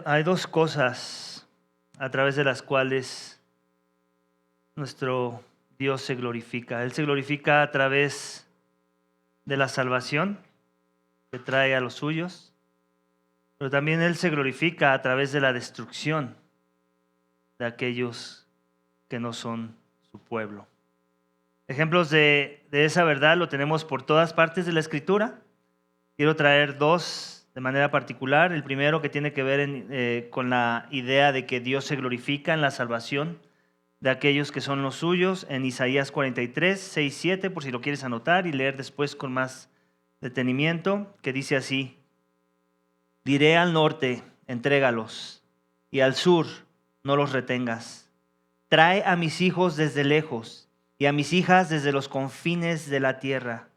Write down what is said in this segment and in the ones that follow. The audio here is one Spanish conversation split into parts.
Hay dos cosas a través de las cuales nuestro Dios se glorifica. Él se glorifica a través de la salvación que trae a los suyos, pero también Él se glorifica a través de la destrucción de aquellos que no son su pueblo. Ejemplos de esa verdad lo tenemos por todas partes de la Escritura. Quiero traer dos de manera particular. El primero, que tiene que ver con la idea de que Dios se glorifica en la salvación de aquellos que son los suyos, en Isaías 43, 6, 7, por si lo quieres anotar y leer después con más detenimiento, que dice así: diré al norte, entrégalos, y al sur, no los retengas. Trae a mis hijos desde lejos y a mis hijas desde los confines de la tierra,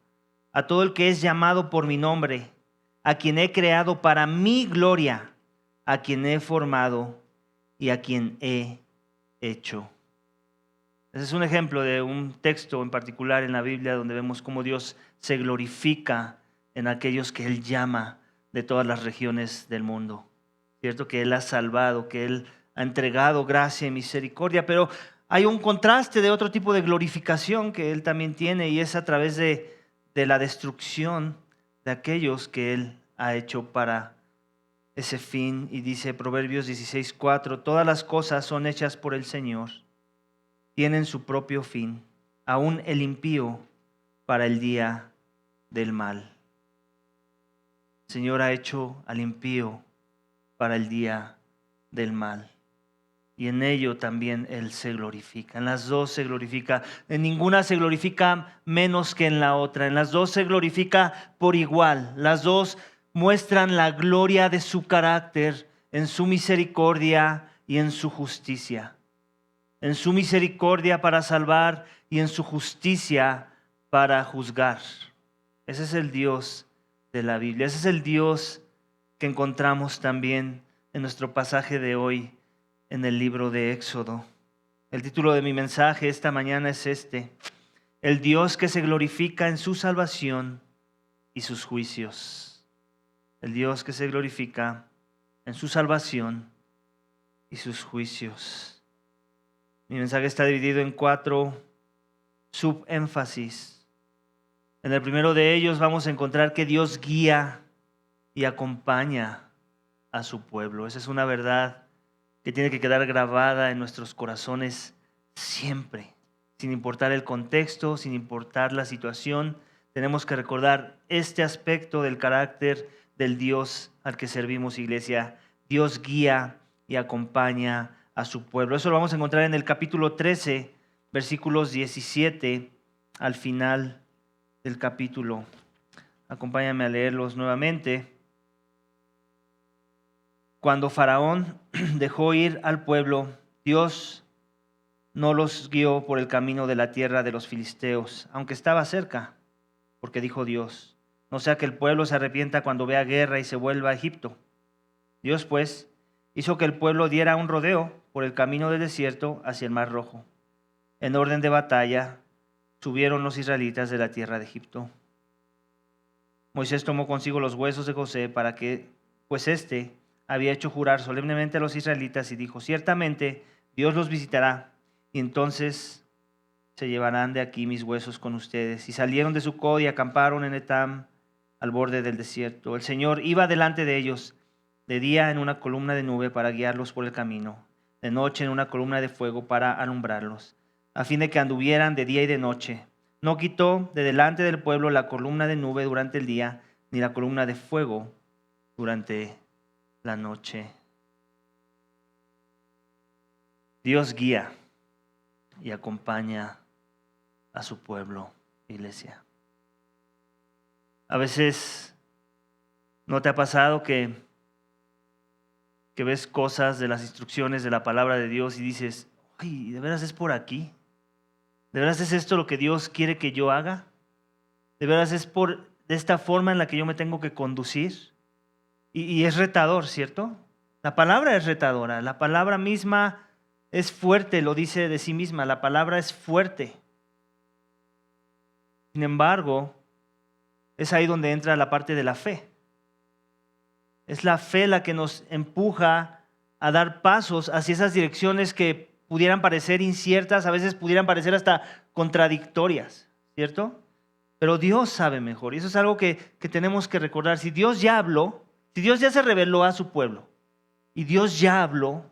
a todo el que es llamado por mi nombre, a quien he creado para mi gloria, a quien he formado y a quien he hecho. Ese es un ejemplo de un texto en particular en la Biblia donde vemos cómo Dios se glorifica en aquellos que Él llama de todas las regiones del mundo. Cierto que Él ha salvado, que Él ha entregado gracia y misericordia, pero hay un contraste de otro tipo de glorificación que Él también tiene, y es a través de la destrucción de aquellos que Él ha hecho para ese fin. Y dice Proverbios 16:4, todas las cosas son hechas por el Señor, tienen su propio fin, aún el impío para el día del mal. El Señor ha hecho al impío para el día del mal, y en ello también Él se glorifica. En las dos se glorifica. En ninguna se glorifica menos que en la otra. En las dos se glorifica por igual. Las dos muestran la gloria de su carácter en su misericordia y en su justicia. En su misericordia para salvar y en su justicia para juzgar. Ese es el Dios de la Biblia. Ese es el Dios que encontramos también en nuestro pasaje de hoy en el libro de Éxodo. El título de mi mensaje esta mañana es este: el Dios que se glorifica en su salvación y sus juicios. El Dios que se glorifica en su salvación y sus juicios. Mi mensaje está dividido en 4 subénfasis. En el primero de ellos vamos a encontrar que Dios guía y acompaña a su pueblo. Esa es una verdad que tiene que quedar grabada en nuestros corazones siempre, sin importar el contexto, sin importar la situación. Tenemos que recordar este aspecto del carácter del Dios al que servimos, iglesia. Dios guía y acompaña a su pueblo. Eso lo vamos a encontrar en el capítulo 13, versículos 17 al final del capítulo. Acompáñame a leerlos nuevamente. Cuando Faraón dejó ir al pueblo, Dios no los guió por el camino de la tierra de los filisteos, aunque estaba cerca, porque dijo Dios: no sea que el pueblo se arrepienta cuando vea guerra y se vuelva a Egipto. Dios, pues, hizo que el pueblo diera un rodeo por el camino del desierto hacia el Mar Rojo. En orden de batalla subieron los israelitas de la tierra de Egipto. Moisés tomó consigo los huesos de José para que, pues éste había hecho jurar solemnemente a los israelitas, y dijo: ciertamente Dios los visitará, y entonces se llevarán de aquí mis huesos con ustedes. Y salieron de Sucot y acamparon en Etam, al borde del desierto. El Señor iba delante de ellos, de día en una columna de nube para guiarlos por el camino, de noche en una columna de fuego para alumbrarlos, a fin de que anduvieran de día y de noche. No quitó de delante del pueblo la columna de nube durante el día, ni la columna de fuego durante la noche. Dios guía y acompaña a su pueblo, iglesia. A veces, ¿no te ha pasado que ves cosas de las instrucciones de la palabra de Dios y dices: ay, ¿de veras es por aquí? ¿De veras es esto lo que Dios quiere que yo haga? ¿De veras es de esta forma en la que yo me tengo que conducir? Y es retador, ¿cierto? La palabra es retadora. La palabra misma es fuerte, lo dice de sí misma. La palabra es fuerte. Sin embargo, es ahí donde entra la parte de la fe. Es la fe la que nos empuja a dar pasos hacia esas direcciones que pudieran parecer inciertas, a veces pudieran parecer hasta contradictorias, ¿cierto? Pero Dios sabe mejor, y eso es algo que tenemos que recordar. Si Dios ya habló, si Dios ya se reveló a su pueblo, y Dios ya habló,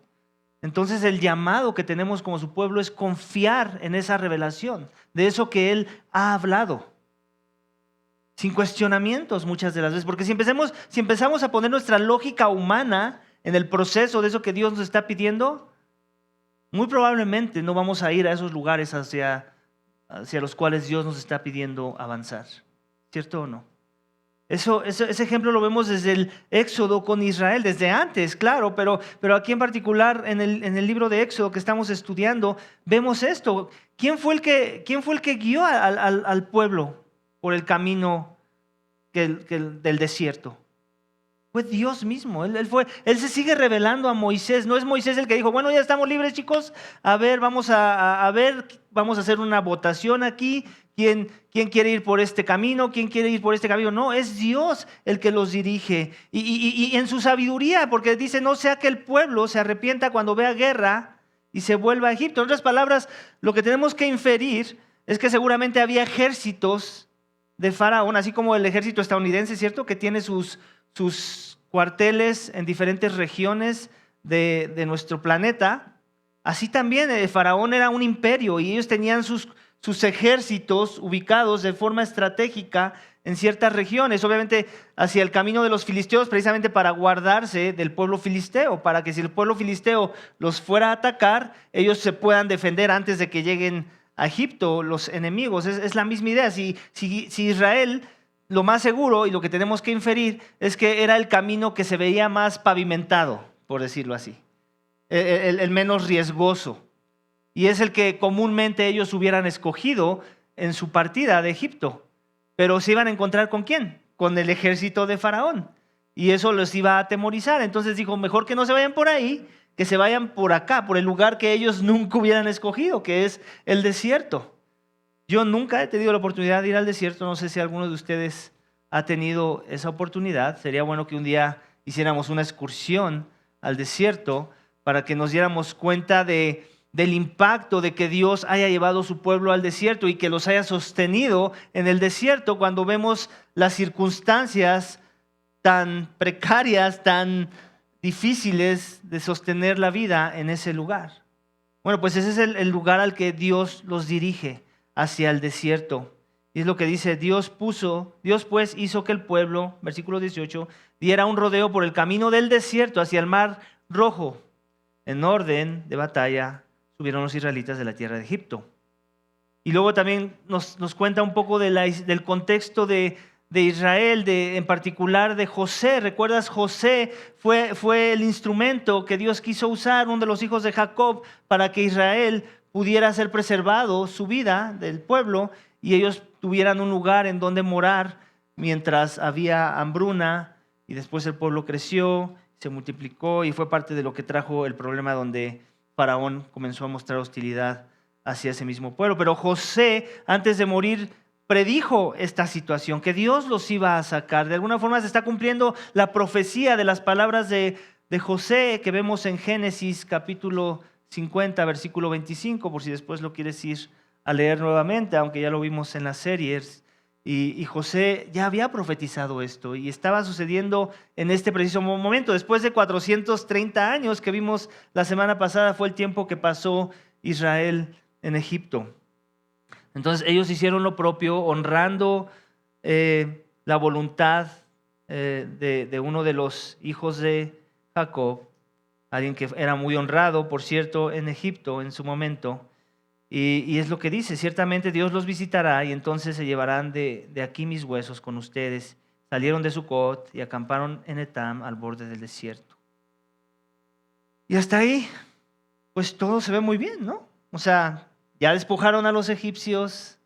entonces el llamado que tenemos como su pueblo es confiar en esa revelación, de eso que Él ha hablado. Sin cuestionamientos muchas de las veces, porque si empezamos a poner nuestra lógica humana en el proceso de eso que Dios nos está pidiendo, muy probablemente no vamos a ir a esos lugares hacia los cuales Dios nos está pidiendo avanzar. ¿Cierto o no? Ese ejemplo lo vemos desde el Éxodo con Israel, desde antes, claro, pero aquí en particular en el libro de Éxodo que estamos estudiando, vemos esto. ¿Quién fue el que guió al pueblo por el camino del desierto? Fue Dios mismo. Él se sigue revelando a Moisés. No es Moisés el que dijo, bueno, ya estamos libres, chicos. A ver, vamos a hacer una votación aquí. ¿Quién quiere ir por este camino? ¿Quién quiere ir por este camino? No, es Dios el que los dirige. Y en su sabiduría, porque dice, no sea que el pueblo se arrepienta cuando vea guerra y se vuelva a Egipto. En otras palabras, lo que tenemos que inferir es que seguramente había ejércitos de Faraón, así como el ejército estadounidense, ¿cierto? Que tiene sus cuarteles en diferentes regiones de nuestro planeta. Así también el Faraón era un imperio y ellos tenían sus ejércitos ubicados de forma estratégica en ciertas regiones, obviamente hacia el camino de los filisteos, precisamente para guardarse del pueblo filisteo, para que si el pueblo filisteo los fuera a atacar, ellos se puedan defender antes de que lleguen a Egipto los enemigos. Es la misma idea. Si Israel, lo más seguro y lo que tenemos que inferir es que era el camino que se veía más pavimentado, por decirlo así, el menos riesgoso. Y es el que comúnmente ellos hubieran escogido en su partida de Egipto. Pero se iban a encontrar ¿con quién? Con el ejército de Faraón. Y eso los iba a atemorizar. Entonces dijo, mejor que no se vayan por ahí, que se vayan por acá, por el lugar que ellos nunca hubieran escogido, que es el desierto. Yo nunca he tenido la oportunidad de ir al desierto. No sé si alguno de ustedes ha tenido esa oportunidad. Sería bueno que un día hiciéramos una excursión al desierto para que nos diéramos cuenta del impacto de que Dios haya llevado a su pueblo al desierto y que los haya sostenido en el desierto cuando vemos las circunstancias tan precarias, tan difíciles de sostener la vida en ese lugar. Bueno, pues ese es el lugar al que Dios los dirige, hacia el desierto. Y es lo que dice, Dios pues hizo que el pueblo, versículo 18, diera un rodeo por el camino del desierto hacia el mar Rojo. En orden de batalla subieron los israelitas de la tierra de Egipto. Y luego también nos cuenta un poco del contexto de Israel, en particular de José. ¿Recuerdas? José fue el instrumento que Dios quiso usar, uno de los hijos de Jacob, para que Israel pudiera ser preservado, su vida del pueblo, y ellos tuvieran un lugar en donde morar mientras había hambruna, y después el pueblo creció, se multiplicó y fue parte de lo que trajo el problema donde Faraón comenzó a mostrar hostilidad hacia ese mismo pueblo. Pero José, antes de morir, predijo esta situación, que Dios los iba a sacar. De alguna forma se está cumpliendo la profecía de las palabras de José que vemos en Génesis capítulo 50, versículo 25, por si después lo quieres ir a leer nuevamente, aunque ya lo vimos en las series. Y José ya había profetizado esto y estaba sucediendo en este preciso momento. Después de 430 años que vimos la semana pasada, fue el tiempo que pasó Israel en Egipto. Entonces ellos hicieron lo propio, honrando la voluntad de uno de los hijos de Jacob, alguien que era muy honrado, por cierto, en Egipto en su momento. Y es lo que dice, ciertamente Dios los visitará y entonces se llevarán de aquí mis huesos con ustedes. Salieron de Sucot y acamparon en Etam al borde del desierto. Y hasta ahí, pues todo se ve muy bien, ¿no? O sea, ya despojaron a los egipcios,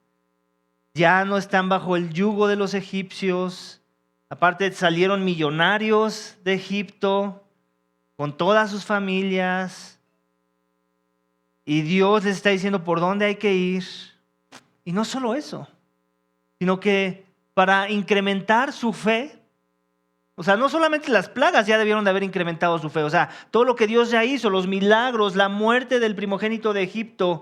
ya no están bajo el yugo de los egipcios, aparte salieron millonarios de Egipto con todas sus familias. Y Dios les está diciendo por dónde hay que ir. Y no solo eso, sino que para incrementar su fe, O sea, no solamente las plagas ya debieron de haber incrementado su fe. O sea, todo lo que Dios ya hizo, los milagros, la muerte del primogénito de Egipto,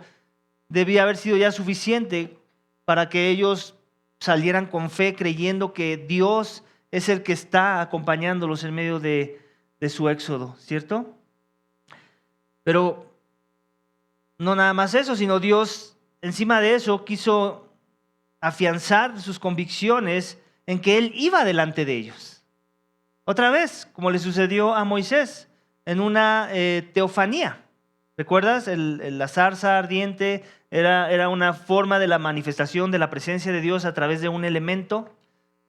debía haber sido ya suficiente para que ellos salieran con fe creyendo que Dios es el que está acompañándolos en medio de su éxodo, ¿cierto? Pero no nada más eso, sino Dios encima de eso quiso afianzar sus convicciones en que Él iba delante de ellos. Otra vez, como le sucedió a Moisés en una teofanía. ¿Recuerdas? La zarza ardiente era una forma de la manifestación de la presencia de Dios a través de un elemento.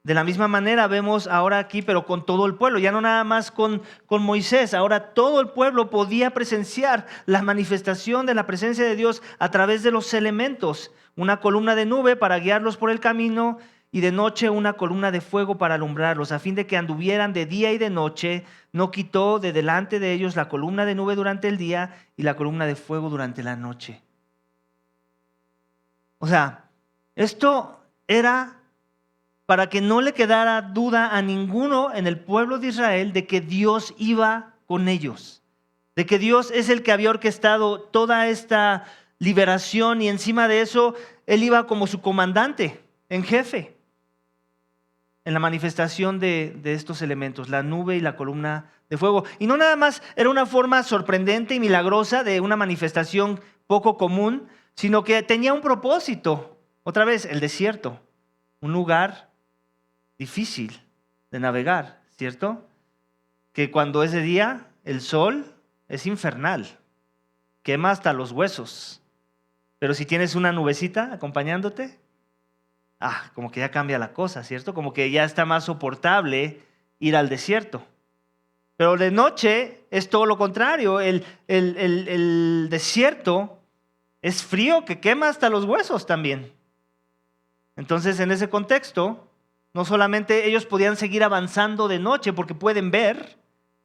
De la misma manera vemos ahora aquí, pero con todo el pueblo, ya no nada más con Moisés, ahora todo el pueblo podía presenciar la manifestación de la presencia de Dios a través de los elementos. Una columna de nube para guiarlos por el camino y de noche una columna de fuego para alumbrarlos, a fin de que anduvieran de día y de noche. No quitó de delante de ellos la columna de nube durante el día y la columna de fuego durante la noche. O sea, esto era para que no le quedara duda a ninguno en el pueblo de Israel de que Dios iba con ellos, de que Dios es el que había orquestado toda esta liberación y encima de eso Él iba como su comandante en jefe en la manifestación de estos elementos, la nube y la columna de fuego. Y no nada más era una forma sorprendente y milagrosa de una manifestación poco común, sino que tenía un propósito. Otra vez, el desierto, un lugar difícil de navegar, ¿cierto? Que cuando es de día, el sol es infernal, quema hasta los huesos. Pero si tienes una nubecita acompañándote, como que ya cambia la cosa, ¿cierto? Como que ya está más soportable ir al desierto. Pero de noche es todo lo contrario. El desierto es frío que quema hasta los huesos también. Entonces, en ese contexto, no solamente ellos podían seguir avanzando de noche porque pueden ver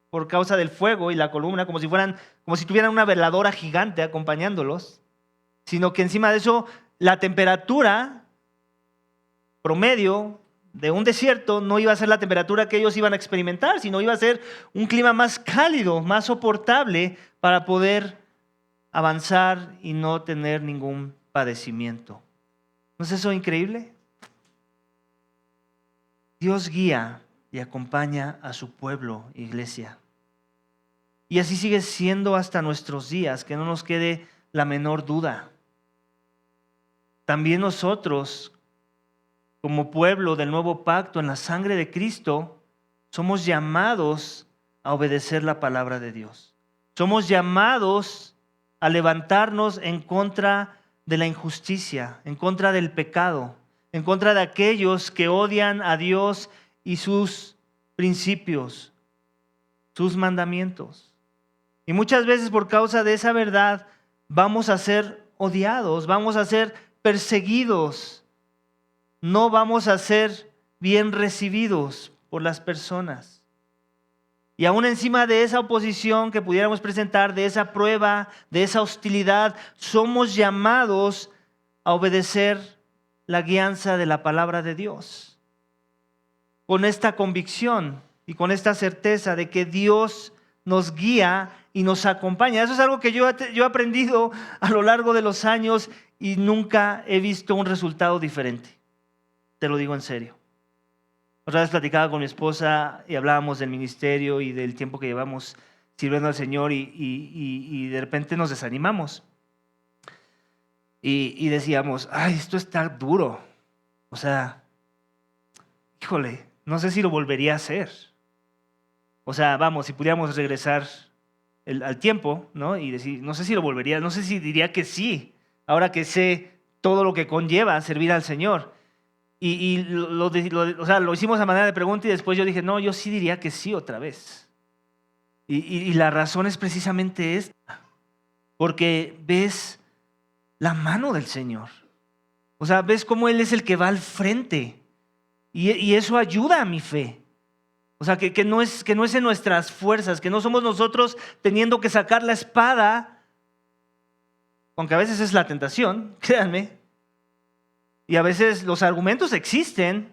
por causa del fuego y la columna, como si tuvieran una veladora gigante acompañándolos, sino que encima de eso la temperatura promedio de un desierto no iba a ser la temperatura que ellos iban a experimentar, sino iba a ser un clima más cálido, más soportable para poder avanzar y no tener ningún padecimiento. ¿No es eso increíble? Dios guía y acompaña a su pueblo, iglesia. Y así sigue siendo hasta nuestros días, que no nos quede la menor duda. También nosotros, como pueblo del nuevo pacto en la sangre de Cristo, somos llamados a obedecer la palabra de Dios. Somos llamados a levantarnos en contra de la injusticia, en contra del pecado, en contra de aquellos que odian a Dios y sus principios, sus mandamientos. Y muchas veces por causa de esa verdad vamos a ser odiados, vamos a ser perseguidos. No vamos a ser bien recibidos por las personas. Y aún encima de esa oposición que pudiéramos presentar, de esa prueba, de esa hostilidad, somos llamados a obedecer la guianza de la palabra de Dios. Con esta convicción y con esta certeza de que Dios nos guía y nos acompaña. Eso es algo que yo he aprendido a lo largo de los años y nunca he visto un resultado diferente. Te lo digo en serio. Otra vez platicaba con mi esposa y hablábamos del ministerio y del tiempo que llevamos sirviendo al Señor y de repente nos desanimamos. Y decíamos, esto está duro. O sea, híjole, no sé si lo volvería a hacer. O sea, vamos, si pudiéramos regresar al tiempo, ¿no? Y decir, no sé si lo volvería, no sé si diría que sí, ahora que sé todo lo que conlleva servir al Señor. Y lo hicimos a manera de pregunta y después yo dije, no, yo sí diría que sí otra vez. Y la razón es precisamente esta, porque ves la mano del Señor. O sea, ves cómo Él es el que va al frente y eso ayuda a mi fe. O sea, que no es en nuestras fuerzas, que no somos nosotros teniendo que sacar la espada, aunque a veces es la tentación, créanme. Y a veces los argumentos existen,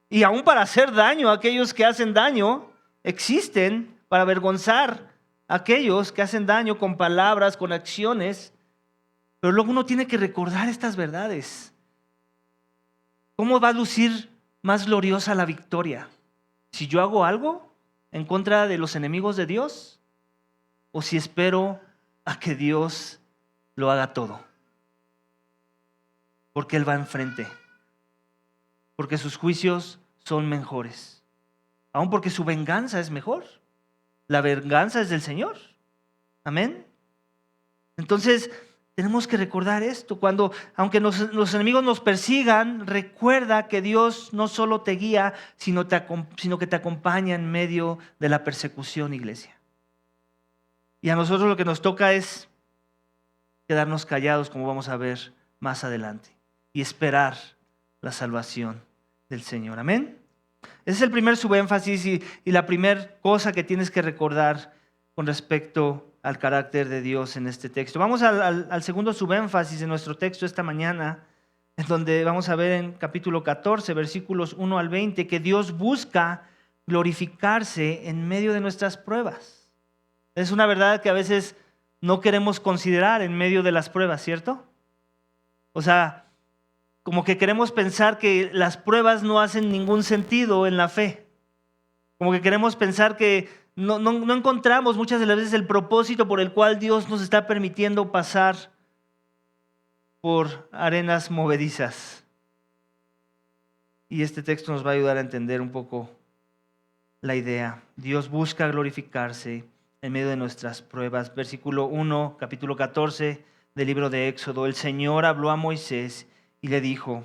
Y aún para hacer daño a aquellos que hacen daño, existen para avergonzar a aquellos que hacen daño con palabras, con acciones. Pero luego uno tiene que recordar estas verdades. ¿Cómo va a lucir más gloriosa la victoria? ¿Si yo hago algo en contra de los enemigos de Dios? ¿O si espero a que Dios lo haga todo? Porque Él va enfrente. Porque sus juicios son mejores. Aún porque su venganza es mejor. La venganza es del Señor. Amén. Entonces, tenemos que recordar esto. Aunque los enemigos nos persigan, recuerda que Dios no solo te guía, sino que te acompaña en medio de la persecución, iglesia. Y a nosotros lo que nos toca es quedarnos callados, como vamos a ver más adelante, y esperar la salvación del Señor. Amén. Ese es el primer subénfasis y la primera cosa que tienes que recordar con respecto al carácter de Dios en este texto. Vamos al segundo subénfasis en nuestro texto esta mañana, en donde vamos a ver en capítulo 14, versículos 1 al 20, que Dios busca glorificarse en medio de nuestras pruebas. Es una verdad que a veces no queremos considerar en medio de las pruebas, ¿cierto? O sea, como que queremos pensar que las pruebas no hacen ningún sentido en la fe. Como que queremos pensar que no encontramos muchas de las veces el propósito por el cual Dios nos está permitiendo pasar por arenas movedizas. Y este texto nos va a ayudar a entender un poco la idea. Dios busca glorificarse en medio de nuestras pruebas. Versículo 1, capítulo 14 del libro de Éxodo. El Señor habló a Moisés y le dijo: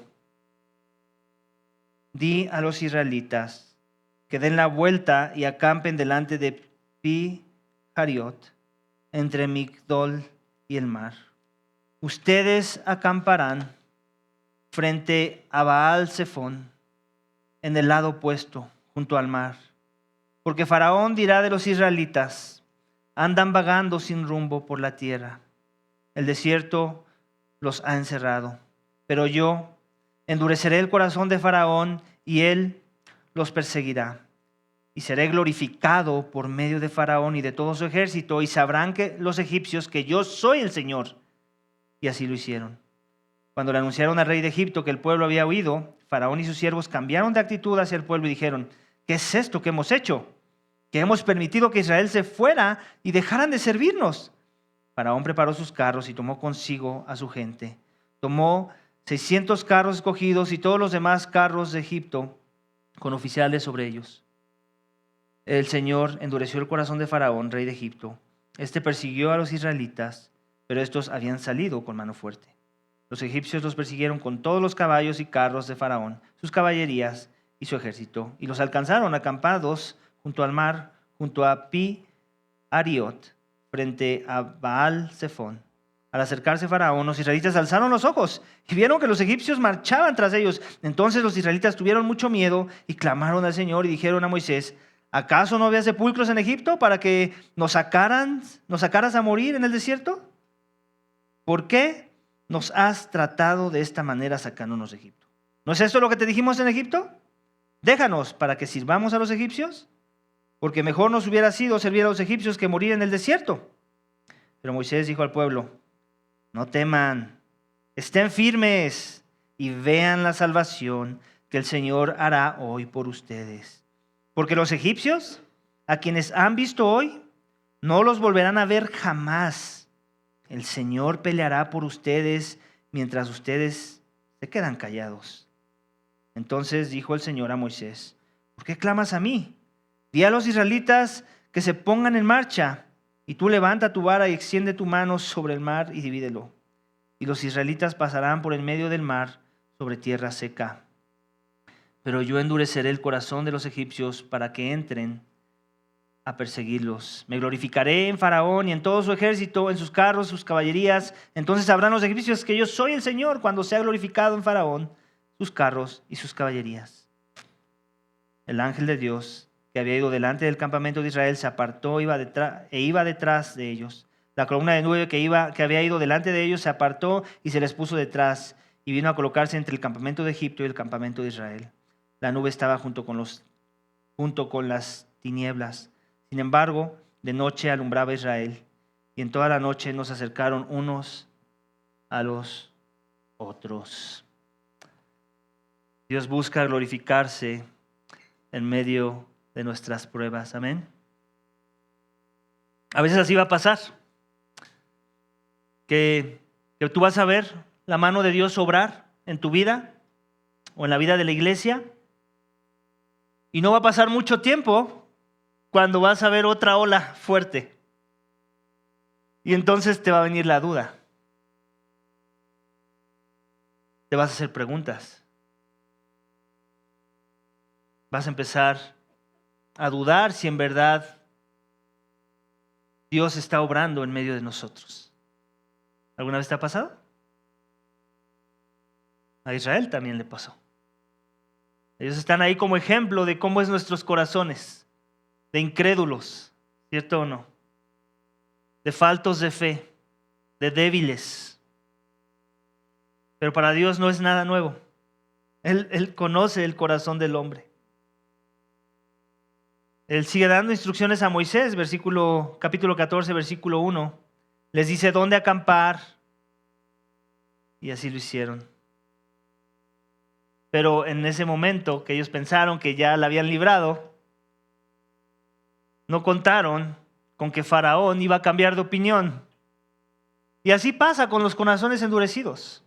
di a los israelitas que den la vuelta y acampen delante de Pi-Hariot, entre Migdol y el mar. Ustedes acamparán frente a Baal-Zephón, en el lado opuesto, junto al mar. Porque Faraón dirá de los israelitas: andan vagando sin rumbo por la tierra. El desierto los ha encerrado. Pero yo endureceré el corazón de Faraón y él los perseguirá. Y seré glorificado por medio de Faraón y de todo su ejército, y sabrán que los egipcios que yo soy el Señor. Y así lo hicieron. Cuando le anunciaron al rey de Egipto que el pueblo había huido, Faraón y sus siervos cambiaron de actitud hacia el pueblo y dijeron: ¿qué es esto que hemos hecho? Que hemos permitido que Israel se fuera y dejaran de servirnos. Faraón preparó sus carros y tomó consigo a su gente. Tomó 600 carros escogidos y todos los demás carros de Egipto con oficiales sobre ellos. El Señor endureció el corazón de Faraón, rey de Egipto. Este persiguió a los israelitas, pero estos habían salido con mano fuerte. Los egipcios los persiguieron con todos los caballos y carros de Faraón, sus caballerías y su ejército, y los alcanzaron acampados junto al mar, junto a Pi-Hariot, frente a Baal-Zephón. Al acercarse Faraón, los israelitas alzaron los ojos y vieron que los egipcios marchaban tras ellos. Entonces los israelitas tuvieron mucho miedo y clamaron al Señor y dijeron a Moisés: ¿acaso no había sepulcros en Egipto para que nos sacaras a morir en el desierto? ¿Por qué nos has tratado de esta manera sacándonos de Egipto? ¿No es esto lo que te dijimos en Egipto? Déjanos para que sirvamos a los egipcios, porque mejor nos hubiera sido servir a los egipcios que morir en el desierto. Pero Moisés dijo al pueblo: no teman, estén firmes y vean la salvación que el Señor hará hoy por ustedes. Porque los egipcios, a quienes han visto hoy, no los volverán a ver jamás. El Señor peleará por ustedes mientras ustedes se quedan callados. Entonces dijo el Señor a Moisés: ¿por qué clamas a mí? Di a los israelitas que se pongan en marcha, y tú levanta tu vara y extiende tu mano sobre el mar y divídelo. Y los israelitas pasarán por el medio del mar sobre tierra seca. Pero yo endureceré el corazón de los egipcios para que entren a perseguirlos. Me glorificaré en Faraón y en todo su ejército, en sus carros, sus caballerías. Entonces sabrán los egipcios que yo soy el Señor cuando sea glorificado en Faraón, sus carros y sus caballerías. El ángel de Dios, que había ido delante del campamento de Israel, se apartó iba detrás de ellos. La columna de nube que había ido delante de ellos se apartó y se les puso detrás, y vino a colocarse entre el campamento de Egipto y el campamento de Israel. la nube estaba junto con las tinieblas. Sin embargo, de noche alumbraba Israel, y en toda la noche nos acercaron unos a los otros. Dios busca glorificarse en medio de nuestras pruebas. Amén. A veces así va a pasar. Que tú vas a ver la mano de Dios obrar en tu vida o en la vida de la iglesia. Y no va a pasar mucho tiempo cuando vas a ver otra ola fuerte. Y entonces te va a venir la duda. Te vas a hacer preguntas. Vas a empezar a dudar si en verdad Dios está obrando en medio de nosotros. ¿Alguna vez te ha pasado? A Israel también le pasó. Ellos están ahí como ejemplo de cómo es nuestros corazones, de incrédulos, ¿cierto o no? De faltos de fe, de débiles. Pero para Dios no es nada nuevo. Él conoce el corazón del hombre. Él sigue dando instrucciones a Moisés, capítulo 14, versículo 1. Les dice dónde acampar. Y así lo hicieron. Pero en ese momento que ellos pensaron que ya la habían librado, no contaron con que Faraón iba a cambiar de opinión. Y así pasa con los corazones endurecidos.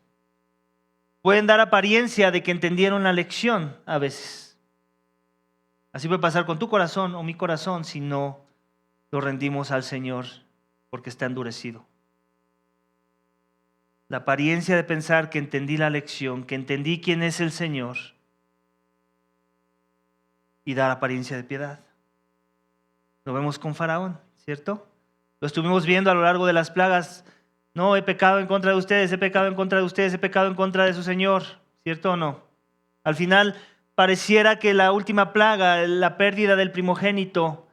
Pueden dar apariencia de que entendieron la lección a veces. Así puede pasar con tu corazón o mi corazón si no lo rendimos al Señor porque está endurecido. La apariencia de pensar que entendí la lección, que entendí quién es el Señor y dar apariencia de piedad. Lo vemos con Faraón, ¿cierto? Lo estuvimos viendo a lo largo de las plagas. No, he pecado en contra de ustedes, he pecado en contra de ustedes, he pecado en contra de su Señor, ¿cierto o no? Al final pareciera que la última plaga, la pérdida del primogénito,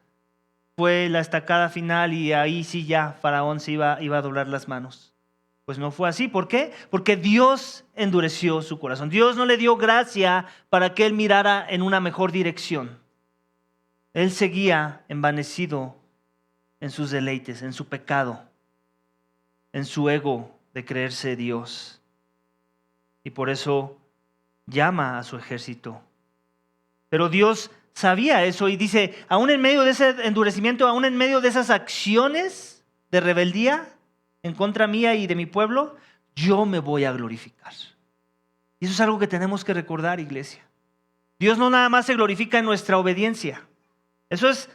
fue la estacada final y ahí sí ya Faraón se iba a doblar las manos. Pues no fue así. ¿Por qué? Porque Dios endureció su corazón. Dios no le dio gracia para que él mirara en una mejor dirección. Él seguía envanecido en sus deleites, en su pecado, en su ego de creerse Dios. Y por eso llama a su ejército. Pero Dios sabía eso y dice, aún en medio de ese endurecimiento, aún en medio de esas acciones de rebeldía en contra mía y de mi pueblo, yo me voy a glorificar. Y eso es algo que tenemos que recordar, iglesia. Dios no nada más se glorifica en nuestra obediencia. Eso es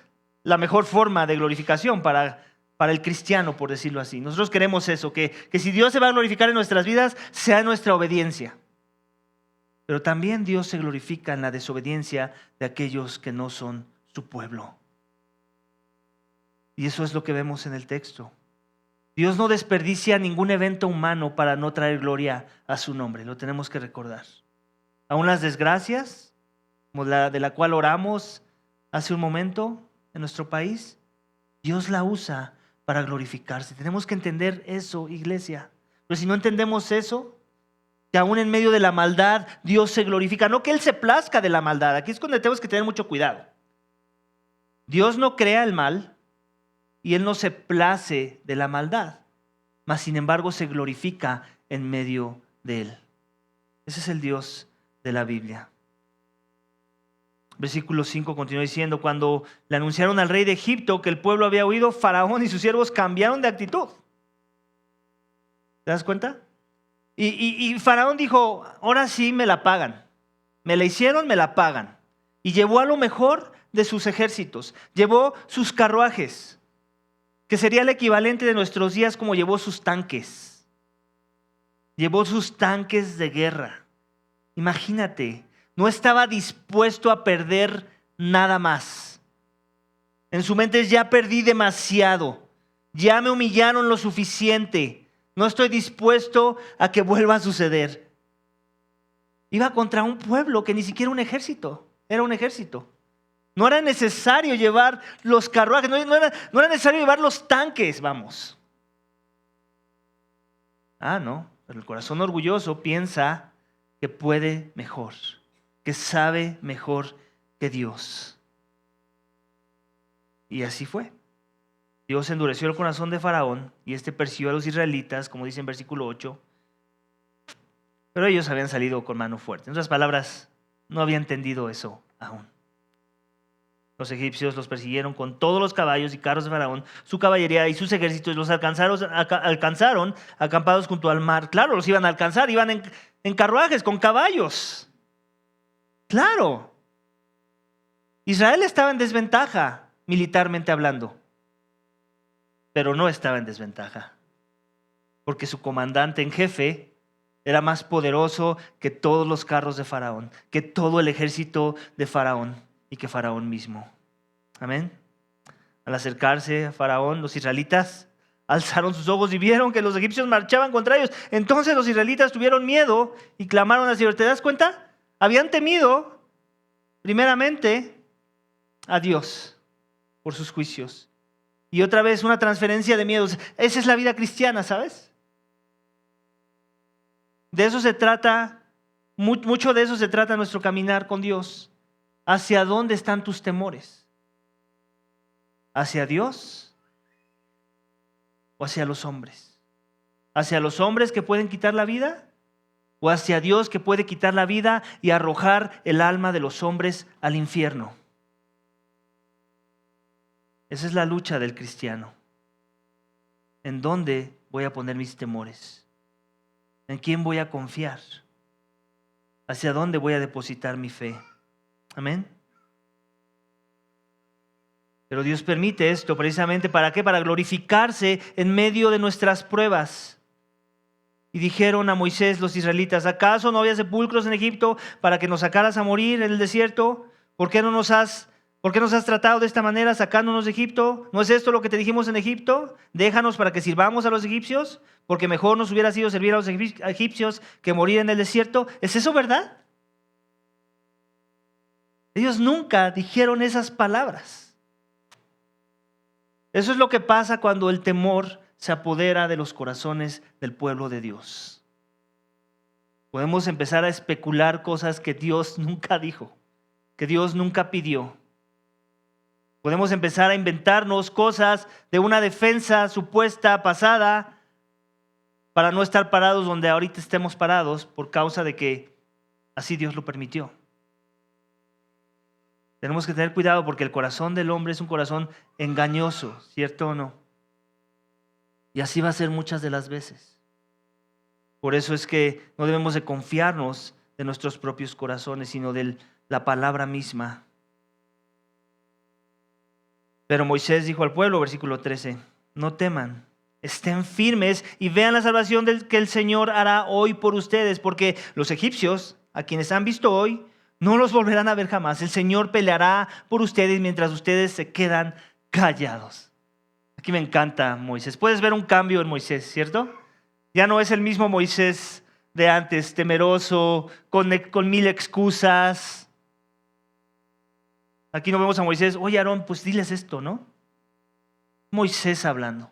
la mejor forma de glorificación para el cristiano, por decirlo así. Nosotros queremos eso, que si Dios se va a glorificar en nuestras vidas, sea nuestra obediencia. Pero también Dios se glorifica en la desobediencia de aquellos que no son su pueblo. Y eso es lo que vemos en el texto. Dios no desperdicia ningún evento humano para no traer gloria a su nombre. Lo tenemos que recordar. Aún las desgracias, como la de la cual oramos hace un momento en nuestro país, Dios la usa para glorificarse. Tenemos que entender eso, iglesia. Pero si no entendemos eso, que aún en medio de la maldad Dios se glorifica. No que Él se plazca de la maldad. Aquí es donde tenemos que tener mucho cuidado. Dios no crea el mal y Él no se place de la maldad, mas sin embargo se glorifica en medio de él. Ese es el Dios de la Biblia. Versículo 5 continúa diciendo, cuando le anunciaron al rey de Egipto que el pueblo había huido, Faraón y sus siervos cambiaron de actitud. ¿Te das cuenta? Y Faraón dijo, ahora sí me la pagan. Me la hicieron, me la pagan. Y llevó a lo mejor de sus ejércitos. Llevó sus carruajes, que sería el equivalente de nuestros días como llevó sus tanques. Llevó sus tanques de guerra. Imagínate, no estaba dispuesto a perder nada más. En su mente es, ya perdí demasiado. Ya me humillaron lo suficiente. No estoy dispuesto a que vuelva a suceder. Iba contra un pueblo que ni siquiera era un ejército. No era necesario llevar los carruajes, no era necesario llevar los tanques, vamos. No, pero el corazón orgulloso piensa que puede mejor, que sabe mejor que Dios. Y así fue. Dios endureció el corazón de Faraón y este persiguió a los israelitas, como dice en versículo 8. Pero ellos habían salido con mano fuerte. En otras palabras, no habían entendido eso aún. Los egipcios los persiguieron con todos los caballos y carros de Faraón, su caballería y sus ejércitos. Los alcanzaron acampados junto al mar. Claro, los iban a alcanzar, iban en carruajes con caballos. Claro. Israel estaba en desventaja, militarmente hablando. Pero no estaba en desventaja. Porque su comandante en jefe era más poderoso que todos los carros de Faraón, que todo el ejército de Faraón y que Faraón mismo. Amén. Al acercarse a Faraón, los israelitas alzaron sus ojos y vieron que los egipcios marchaban contra ellos. Entonces los israelitas tuvieron miedo y clamaron al Señor. ¿Te das cuenta? Habían temido primeramente a Dios por sus juicios. Y otra vez una transferencia de miedos. Esa es la vida cristiana, ¿sabes? De eso se trata, mucho de eso se trata nuestro caminar con Dios. ¿Hacia dónde están tus temores? ¿Hacia Dios o hacia los hombres? ¿Hacia los hombres que pueden quitar la vida? ¿O hacia Dios que puede quitar la vida y arrojar el alma de los hombres al infierno? Esa es la lucha del cristiano. ¿En dónde voy a poner mis temores? ¿En quién voy a confiar? ¿Hacia dónde voy a depositar mi fe? Amén. Pero Dios permite esto precisamente ¿para qué? Para glorificarse en medio de nuestras pruebas. Y dijeron a Moisés los israelitas: ¿acaso no había sepulcros en Egipto para que nos sacaras a morir en el desierto? ¿Por qué nos has tratado de esta manera sacándonos de Egipto? ¿No es esto lo que te dijimos en Egipto? Déjanos para que sirvamos a los egipcios, porque mejor nos hubiera sido servir a los egipcios que morir en el desierto. ¿Es eso verdad? Ellos nunca dijeron esas palabras. Eso es lo que pasa cuando el temor se apodera de los corazones del pueblo de Dios. Podemos empezar a especular cosas que Dios nunca dijo, que Dios nunca pidió. Podemos empezar a inventarnos cosas de una defensa supuesta pasada para no estar parados donde ahorita estemos parados por causa de que así Dios lo permitió. Tenemos que tener cuidado porque el corazón del hombre es un corazón engañoso, ¿cierto o no? Y así va a ser muchas de las veces. Por eso es que no debemos de confiarnos de nuestros propios corazones, sino de la palabra misma. Pero Moisés dijo al pueblo, versículo 13, no teman, estén firmes y vean la salvación que el Señor hará hoy por ustedes, porque los egipcios, a quienes han visto hoy, no los volverán a ver jamás. El Señor peleará por ustedes mientras ustedes se quedan callados. Aquí me encanta Moisés. Puedes ver un cambio en Moisés, ¿cierto? Ya no es el mismo Moisés de antes, temeroso, con 1000 excusas. Aquí no vemos a Moisés, oye Aarón, pues diles esto, ¿no? Moisés hablando.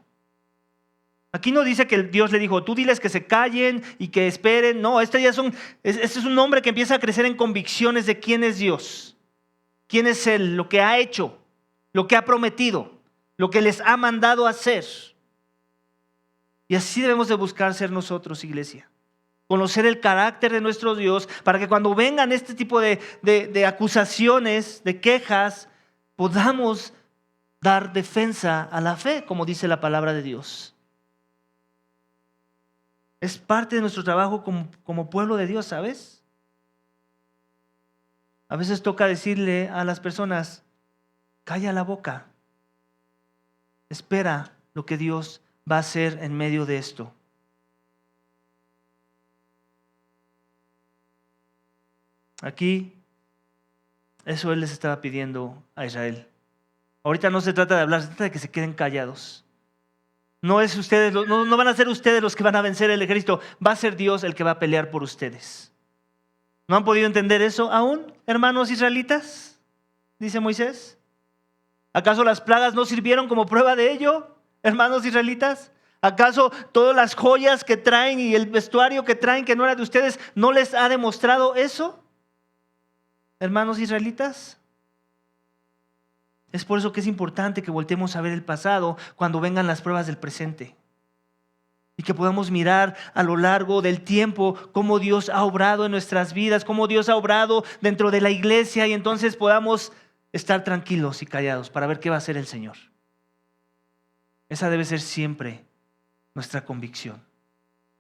Aquí no dice que Dios le dijo, tú diles que se callen y que esperen. No, este es un hombre que empieza a crecer en convicciones de quién es Dios, quién es Él, lo que ha hecho, lo que ha prometido, lo que les ha mandado hacer. Y así debemos de buscar ser nosotros, iglesia. Conocer el carácter de nuestro Dios para que cuando vengan este tipo de acusaciones, de quejas, podamos dar defensa a la fe, como dice la palabra de Dios. Es parte de nuestro trabajo como pueblo de Dios, ¿sabes? A veces toca decirle a las personas, calla la boca, espera lo que Dios va a hacer en medio de esto. Aquí, eso Él les estaba pidiendo a Israel. Ahorita no se trata de hablar, se trata de que se queden callados. No van a ser ustedes los que van a vencer el ejército, va a ser Dios el que va a pelear por ustedes. ¿No han podido entender eso aún, hermanos israelitas? Dice Moisés. ¿Acaso las plagas no sirvieron como prueba de ello, hermanos israelitas? ¿Acaso todas las joyas que traen y el vestuario que traen que no era de ustedes no les ha demostrado eso? hermanos israelitas? Es por eso que es importante que volteemos a ver el pasado cuando vengan las pruebas del presente. Y que podamos mirar a lo largo del tiempo cómo Dios ha obrado en nuestras vidas, cómo Dios ha obrado dentro de la iglesia, y entonces podamos estar tranquilos y callados para ver qué va a hacer el Señor. Esa debe ser siempre nuestra convicción.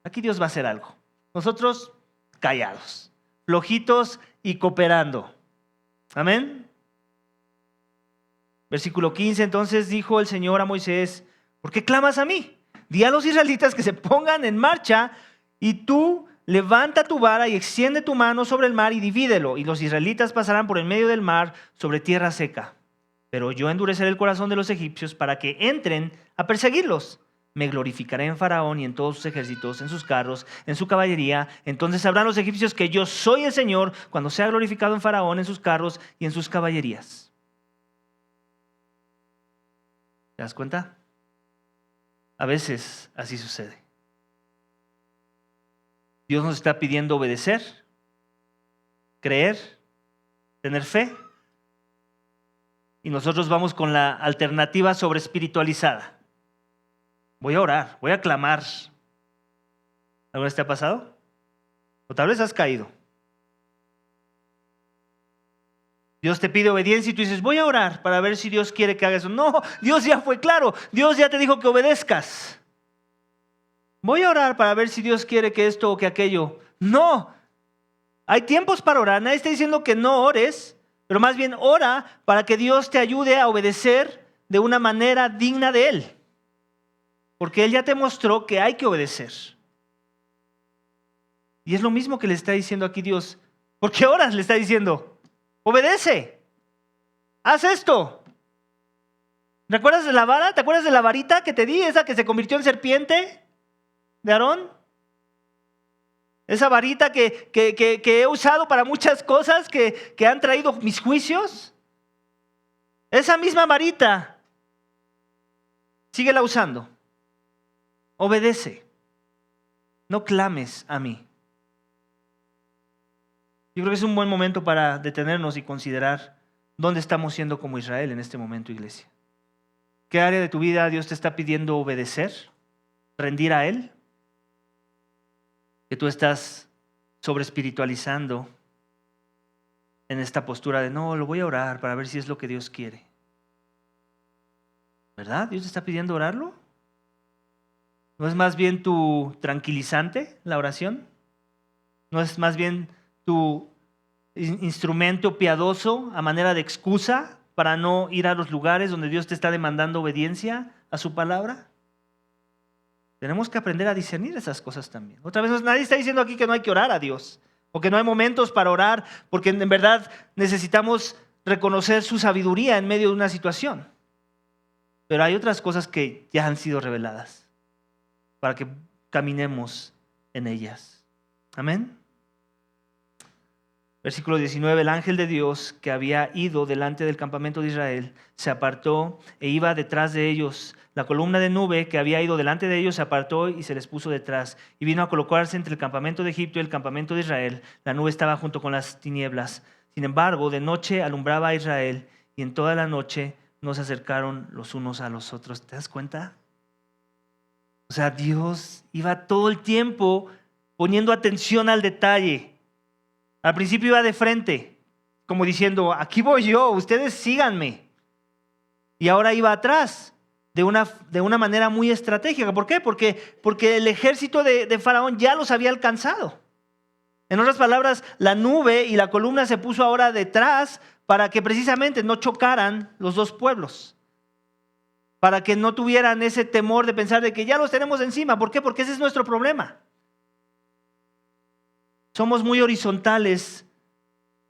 Aquí Dios va a hacer algo. Nosotros callados, flojitos y cooperando. Amén. Versículo 15, entonces dijo el Señor a Moisés: ¿por qué clamas a mí? Di a los israelitas que se pongan en marcha, y tú levanta tu vara y extiende tu mano sobre el mar y divídelo, y los israelitas pasarán por el medio del mar sobre tierra seca. Pero yo endureceré el corazón de los egipcios para que entren a perseguirlos. Me glorificaré en Faraón y en todos sus ejércitos, en sus carros, en su caballería. Entonces sabrán los egipcios que yo soy el Señor cuando sea glorificado en Faraón, en sus carros y en sus caballerías. ¿Te das cuenta? A veces así sucede. Dios nos está pidiendo obedecer, creer, tener fe, y nosotros vamos con la alternativa sobre espiritualizada. Voy a orar, voy a clamar. ¿Alguna vez te ha pasado? O tal vez has caído. Dios te pide obediencia y tú dices: voy a orar para ver si Dios quiere que haga eso. No, Dios ya fue claro. Dios ya te dijo que obedezcas. Voy a orar para ver si Dios quiere que esto o que aquello. No. Hay tiempos para orar. Nadie está diciendo que no ores, pero más bien ora para que Dios te ayude a obedecer de una manera digna de Él. Porque Él ya te mostró que hay que obedecer. Y es lo mismo que le está diciendo aquí Dios. ¿Por qué oras? Le está diciendo: obedece, haz esto. ¿Recuerdas de la vara? ¿Te acuerdas de la varita que te di? Esa que se convirtió en serpiente de Aarón. Esa varita que he usado para muchas cosas que han traído mis juicios. Esa misma varita, síguela usando. Obedece. No clames a mí. Yo creo que es un buen momento para detenernos y considerar dónde estamos siendo como Israel en este momento, iglesia. ¿Qué área de tu vida Dios te está pidiendo obedecer? ¿Rendir a Él? Que tú estás sobreespiritualizando en esta postura de: no, lo voy a orar para ver si es lo que Dios quiere. ¿Verdad? ¿Dios te está pidiendo orarlo? ¿No es más bien tu tranquilizante la oración? ¿No es más bien tu instrumento piadoso a manera de excusa para no ir a los lugares donde Dios te está demandando obediencia a su palabra? Tenemos que aprender a discernir esas cosas también. Otra vez, nadie está diciendo aquí que no hay que orar a Dios o que no hay momentos para orar, porque en verdad necesitamos reconocer su sabiduría en medio de una situación. Pero hay otras cosas que ya han sido reveladas para que caminemos en ellas. Amén. Versículo 19, el ángel de Dios que había ido delante del campamento de Israel se apartó e iba detrás de ellos. La columna de nube que había ido delante de ellos se apartó y se les puso detrás. Y vino a colocarse entre el campamento de Egipto y el campamento de Israel. La nube estaba junto con las tinieblas. Sin embargo, de noche alumbraba a Israel, y en toda la noche no se acercaron los unos a los otros. ¿Te das cuenta? O sea, Dios iba todo el tiempo poniendo atención al detalle. Al principio iba de frente, como diciendo: aquí voy yo, ustedes síganme. Y ahora iba atrás, de una manera muy estratégica. ¿Por qué? Porque el ejército de Faraón ya los había alcanzado. En otras palabras, la nube y la columna se puso ahora detrás para que precisamente no chocaran los dos pueblos. Para que no tuvieran ese temor de pensar de que ya los tenemos encima. ¿Por qué? Porque ese es nuestro problema. Somos muy horizontales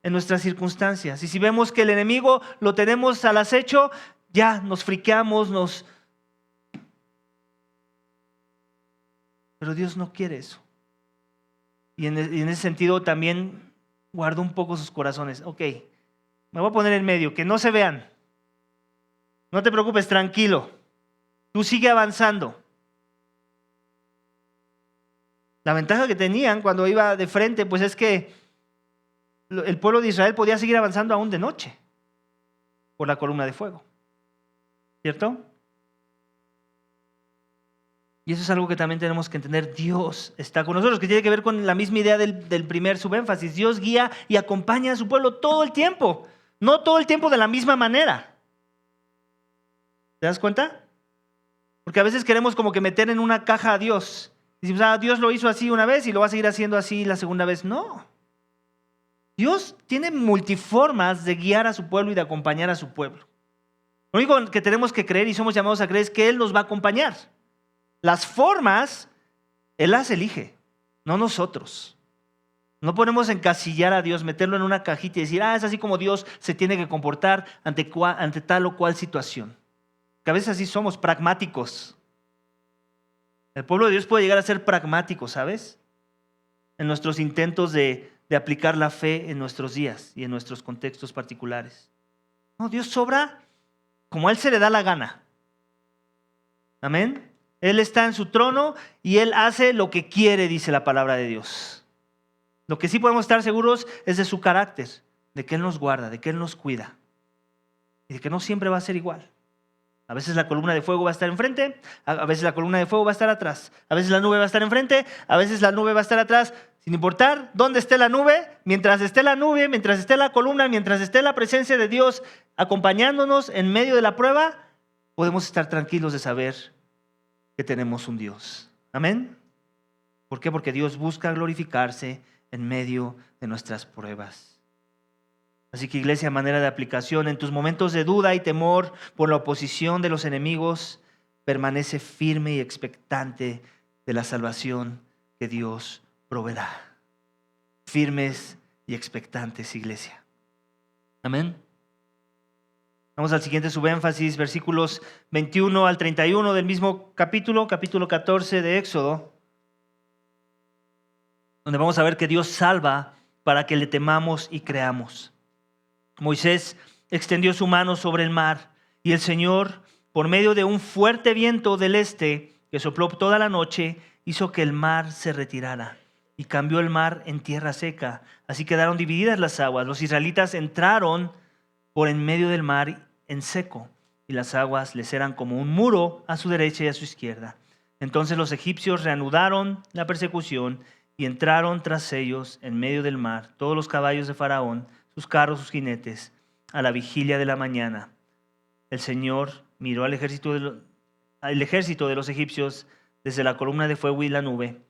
en nuestras circunstancias. Y si vemos que el enemigo lo tenemos al acecho, ya nos friqueamos, Pero Dios no quiere eso. Y en ese sentido también guardó un poco sus corazones. Ok, me voy a poner en medio, que no se vean. No te preocupes, tranquilo. Tú sigue avanzando. La ventaja que tenían cuando iba de frente, pues es que el pueblo de Israel podía seguir avanzando aún de noche por la columna de fuego. ¿Cierto? Y eso es algo que también tenemos que entender. Dios está con nosotros, que tiene que ver con la misma idea del primer subénfasis. Dios guía y acompaña a su pueblo todo el tiempo. No todo el tiempo de la misma manera. ¿Te das cuenta? Porque a veces queremos como que meter en una caja a Dios. Decimos, Dios lo hizo así una vez y lo va a seguir haciendo así la segunda vez. No. Dios tiene multiformas de guiar a su pueblo y de acompañar a su pueblo. Lo único que tenemos que creer y somos llamados a creer es que Él nos va a acompañar. Las formas, Él las elige, no nosotros. No podemos encasillar a Dios, meterlo en una cajita y decir, es así como Dios se tiene que comportar ante tal o cual situación. Que a veces así somos, pragmáticos. El pueblo de Dios puede llegar a ser pragmático, ¿sabes? En nuestros intentos de aplicar la fe en nuestros días y en nuestros contextos particulares. No, Dios obra como a Él se le da la gana. Amén. Él está en su trono y Él hace lo que quiere, dice la palabra de Dios. Lo que sí podemos estar seguros es de su carácter, de que Él nos guarda, de que Él nos cuida y de que no siempre va a ser igual. A veces la columna de fuego va a estar enfrente, a veces la columna de fuego va a estar atrás, a veces la nube va a estar enfrente, a veces la nube va a estar atrás, sin importar dónde esté la nube, mientras esté la nube, mientras esté la columna, mientras esté la presencia de Dios acompañándonos en medio de la prueba, podemos estar tranquilos de saber que tenemos un Dios. Amén. ¿Por qué? Porque Dios busca glorificarse en medio de nuestras pruebas. Así que, iglesia, manera de aplicación, en tus momentos de duda y temor por la oposición de los enemigos, permanece firme y expectante de la salvación que Dios proveerá. Firmes y expectantes, iglesia. Amén. Vamos al siguiente subénfasis, versículos 21 al 31 del mismo capítulo 14 de Éxodo, donde vamos a ver que Dios salva para que le temamos y creamos. Moisés extendió su mano sobre el mar y el Señor, por medio de un fuerte viento del este que sopló toda la noche, hizo que el mar se retirara y cambió el mar en tierra seca. Así quedaron divididas las aguas. Los israelitas entraron por en medio del mar en seco y las aguas les eran como un muro a su derecha y a su izquierda. Entonces los egipcios reanudaron la persecución y entraron tras ellos en medio del mar, todos los caballos de Faraón, sus carros, sus jinetes, a la vigilia de la mañana. El Señor miró al ejército de los egipcios desde la columna de fuego y la nube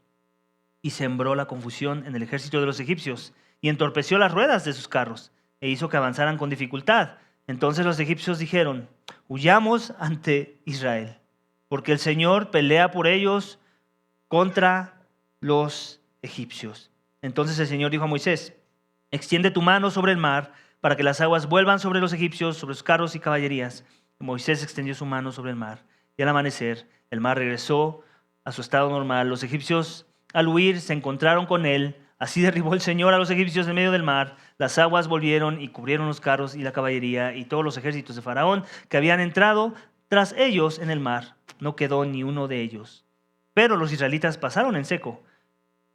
y sembró la confusión en el ejército de los egipcios y entorpeció las ruedas de sus carros e hizo que avanzaran con dificultad. Entonces los egipcios dijeron, huyamos ante Israel, porque el Señor pelea por ellos contra los egipcios. Entonces el Señor dijo a Moisés, extiende tu mano sobre el mar para que las aguas vuelvan sobre los egipcios, sobre sus carros y caballerías. Y Moisés extendió su mano sobre el mar y al amanecer el mar regresó a su estado normal. Los egipcios al huir se encontraron con él. Así derribó el Señor a los egipcios en medio del mar. Las aguas volvieron y cubrieron los carros y la caballería y todos los ejércitos de Faraón que habían entrado tras ellos en el mar. No quedó ni uno de ellos. Pero los israelitas pasaron en seco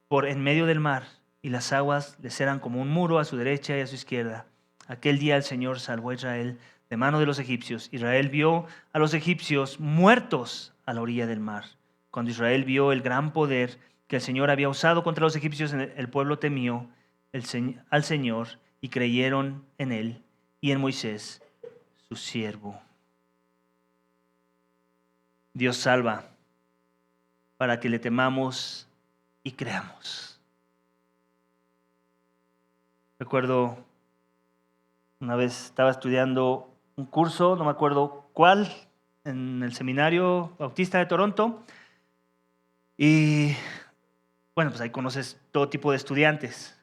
por en medio del mar y las aguas les eran como un muro a su derecha y a su izquierda. Aquel día el Señor salvó a Israel de mano de los egipcios. Israel vio a los egipcios muertos a la orilla del mar. Cuando Israel vio el gran poder que el Señor había usado contra los egipcios, el pueblo temió al Señor y creyeron en Él y en Moisés, su siervo. Dios salva para que le temamos y creamos. Recuerdo una vez estaba estudiando un curso, no me acuerdo cuál, en el Seminario Bautista de Toronto. Y bueno, pues ahí conoces todo tipo de estudiantes.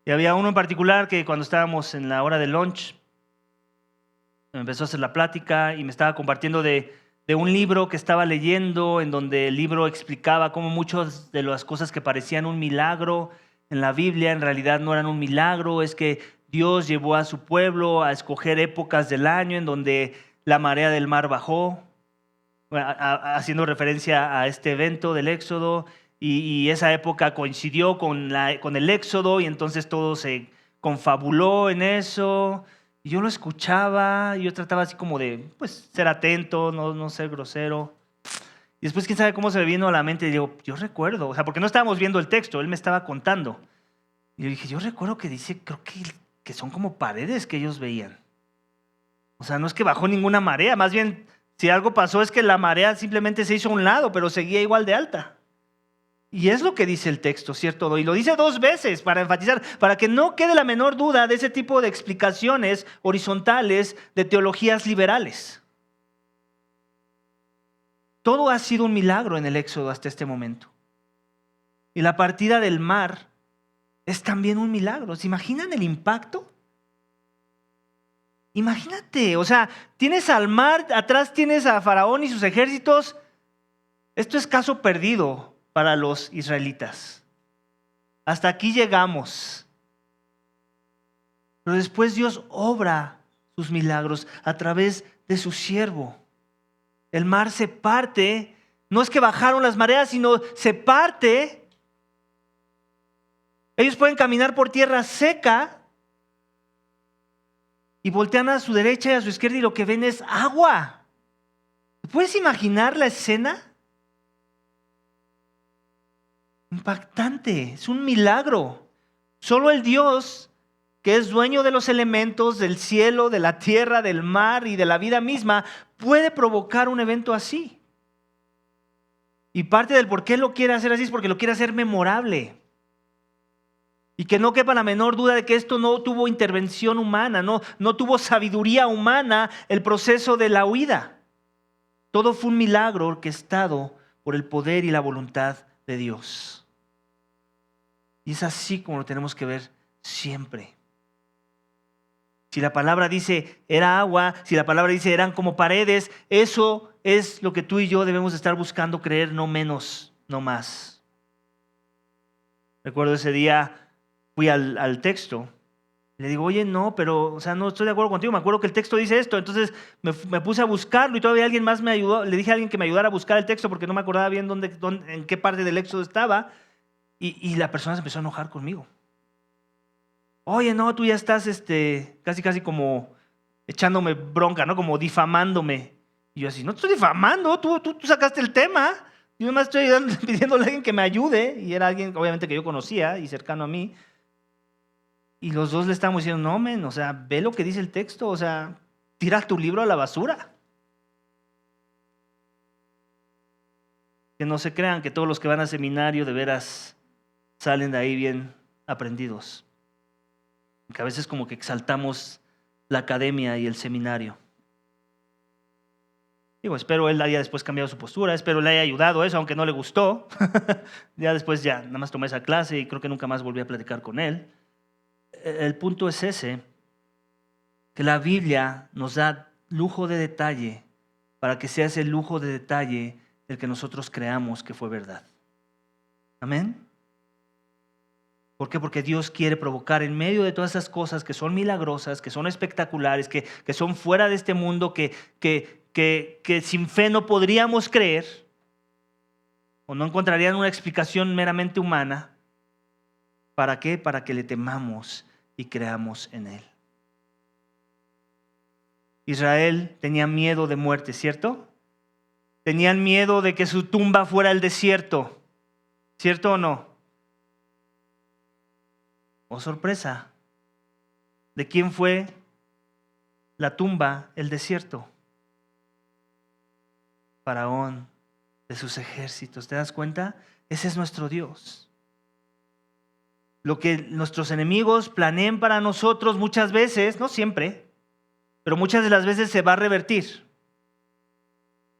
Y había uno en particular que cuando estábamos en la hora de lunch, me empezó a hacer la plática y me estaba compartiendo de un libro que estaba leyendo, en donde el libro explicaba cómo muchas de las cosas que parecían un milagro en la Biblia en realidad no eran un milagro. Es que Dios llevó a su pueblo a escoger épocas del año en donde la marea del mar bajó, haciendo referencia a este evento del Éxodo, y esa época coincidió con el Éxodo y entonces todo se confabuló en eso. Y yo lo escuchaba y yo trataba así como de pues, ser atento, no ser grosero. Y después, quién sabe cómo se me vino a la mente, y digo, yo recuerdo, o sea, porque no estábamos viendo el texto, él me estaba contando. Y yo dije, yo recuerdo que dice, creo que son como paredes que ellos veían. O sea, no es que bajó ninguna marea, más bien, si algo pasó es que la marea simplemente se hizo a un lado, pero seguía igual de alta. Y es lo que dice el texto, ¿cierto? Y lo dice 2 veces para enfatizar, para que no quede la menor duda de ese tipo de explicaciones horizontales de teologías liberales. Todo ha sido un milagro en el Éxodo hasta este momento. Y la partida del mar es también un milagro. ¿Se imaginan el impacto? Imagínate, o sea, tienes al mar, atrás tienes a Faraón y sus ejércitos. Esto es caso perdido para los israelitas. Hasta aquí llegamos. Pero después Dios obra sus milagros a través de su siervo. El mar se parte, no es que bajaron las mareas, sino se parte. Ellos pueden caminar por tierra seca y voltean a su derecha y a su izquierda y lo que ven es agua. ¿Puedes imaginar la escena? Impactante, es un milagro. Solo el Dios que es dueño de los elementos, del cielo, de la tierra, del mar y de la vida misma, puede provocar un evento así. Y parte del por qué lo quiere hacer así es porque lo quiere hacer memorable. Y que no quepa la menor duda de que esto no tuvo intervención humana, no tuvo sabiduría humana el proceso de la huida. Todo fue un milagro orquestado por el poder y la voluntad de Dios. Y es así como lo tenemos que ver siempre. Si la palabra dice era agua, si la palabra dice eran como paredes, eso es lo que tú y yo debemos estar buscando creer, no menos, no más. Recuerdo ese día, fui al texto, le digo, oye, no, pero, o sea, no estoy de acuerdo contigo, me acuerdo que el texto dice esto, entonces me puse a buscarlo y todavía alguien más me ayudó, le dije a alguien que me ayudara a buscar el texto porque no me acordaba bien en qué parte del Éxodo estaba, y la persona se empezó a enojar conmigo. Oye, no, tú ya estás casi como echándome bronca, ¿no? Como difamándome. Y yo así, no te estoy difamando, tú sacaste el tema. Yo nomás estoy pidiéndole a alguien que me ayude. Y era alguien, obviamente, que yo conocía y cercano a mí. Y los dos le estábamos diciendo, no, men, o sea, ve lo que dice el texto, o sea, tira tu libro a la basura. Que no se crean que todos los que van a seminario de veras salen de ahí bien aprendidos. Que a veces como que exaltamos la academia y el seminario. Digo, espero él haya después cambiado su postura, espero le haya ayudado eso, aunque no le gustó. Ya después nada más tomé esa clase y creo que nunca más volví a platicar con él. El punto es ese, que la Biblia nos da lujo de detalle para que sea ese lujo de detalle el que nosotros creamos que fue verdad. Amén. ¿Por qué? Porque Dios quiere provocar en medio de todas esas cosas que son milagrosas, que son espectaculares, que son fuera de este mundo, que sin fe no podríamos creer o no encontrarían una explicación meramente humana. ¿Para qué? Para que le temamos y creamos en Él. Israel tenía miedo de muerte, ¿cierto? Tenían miedo de que su tumba fuera el desierto, ¿cierto o no? Oh, sorpresa. ¿De quién fue la tumba, el desierto? Faraón, de sus ejércitos. ¿Te das cuenta? Ese es nuestro Dios. Lo que nuestros enemigos planeen para nosotros muchas veces, no siempre, pero muchas de las veces se va a revertir.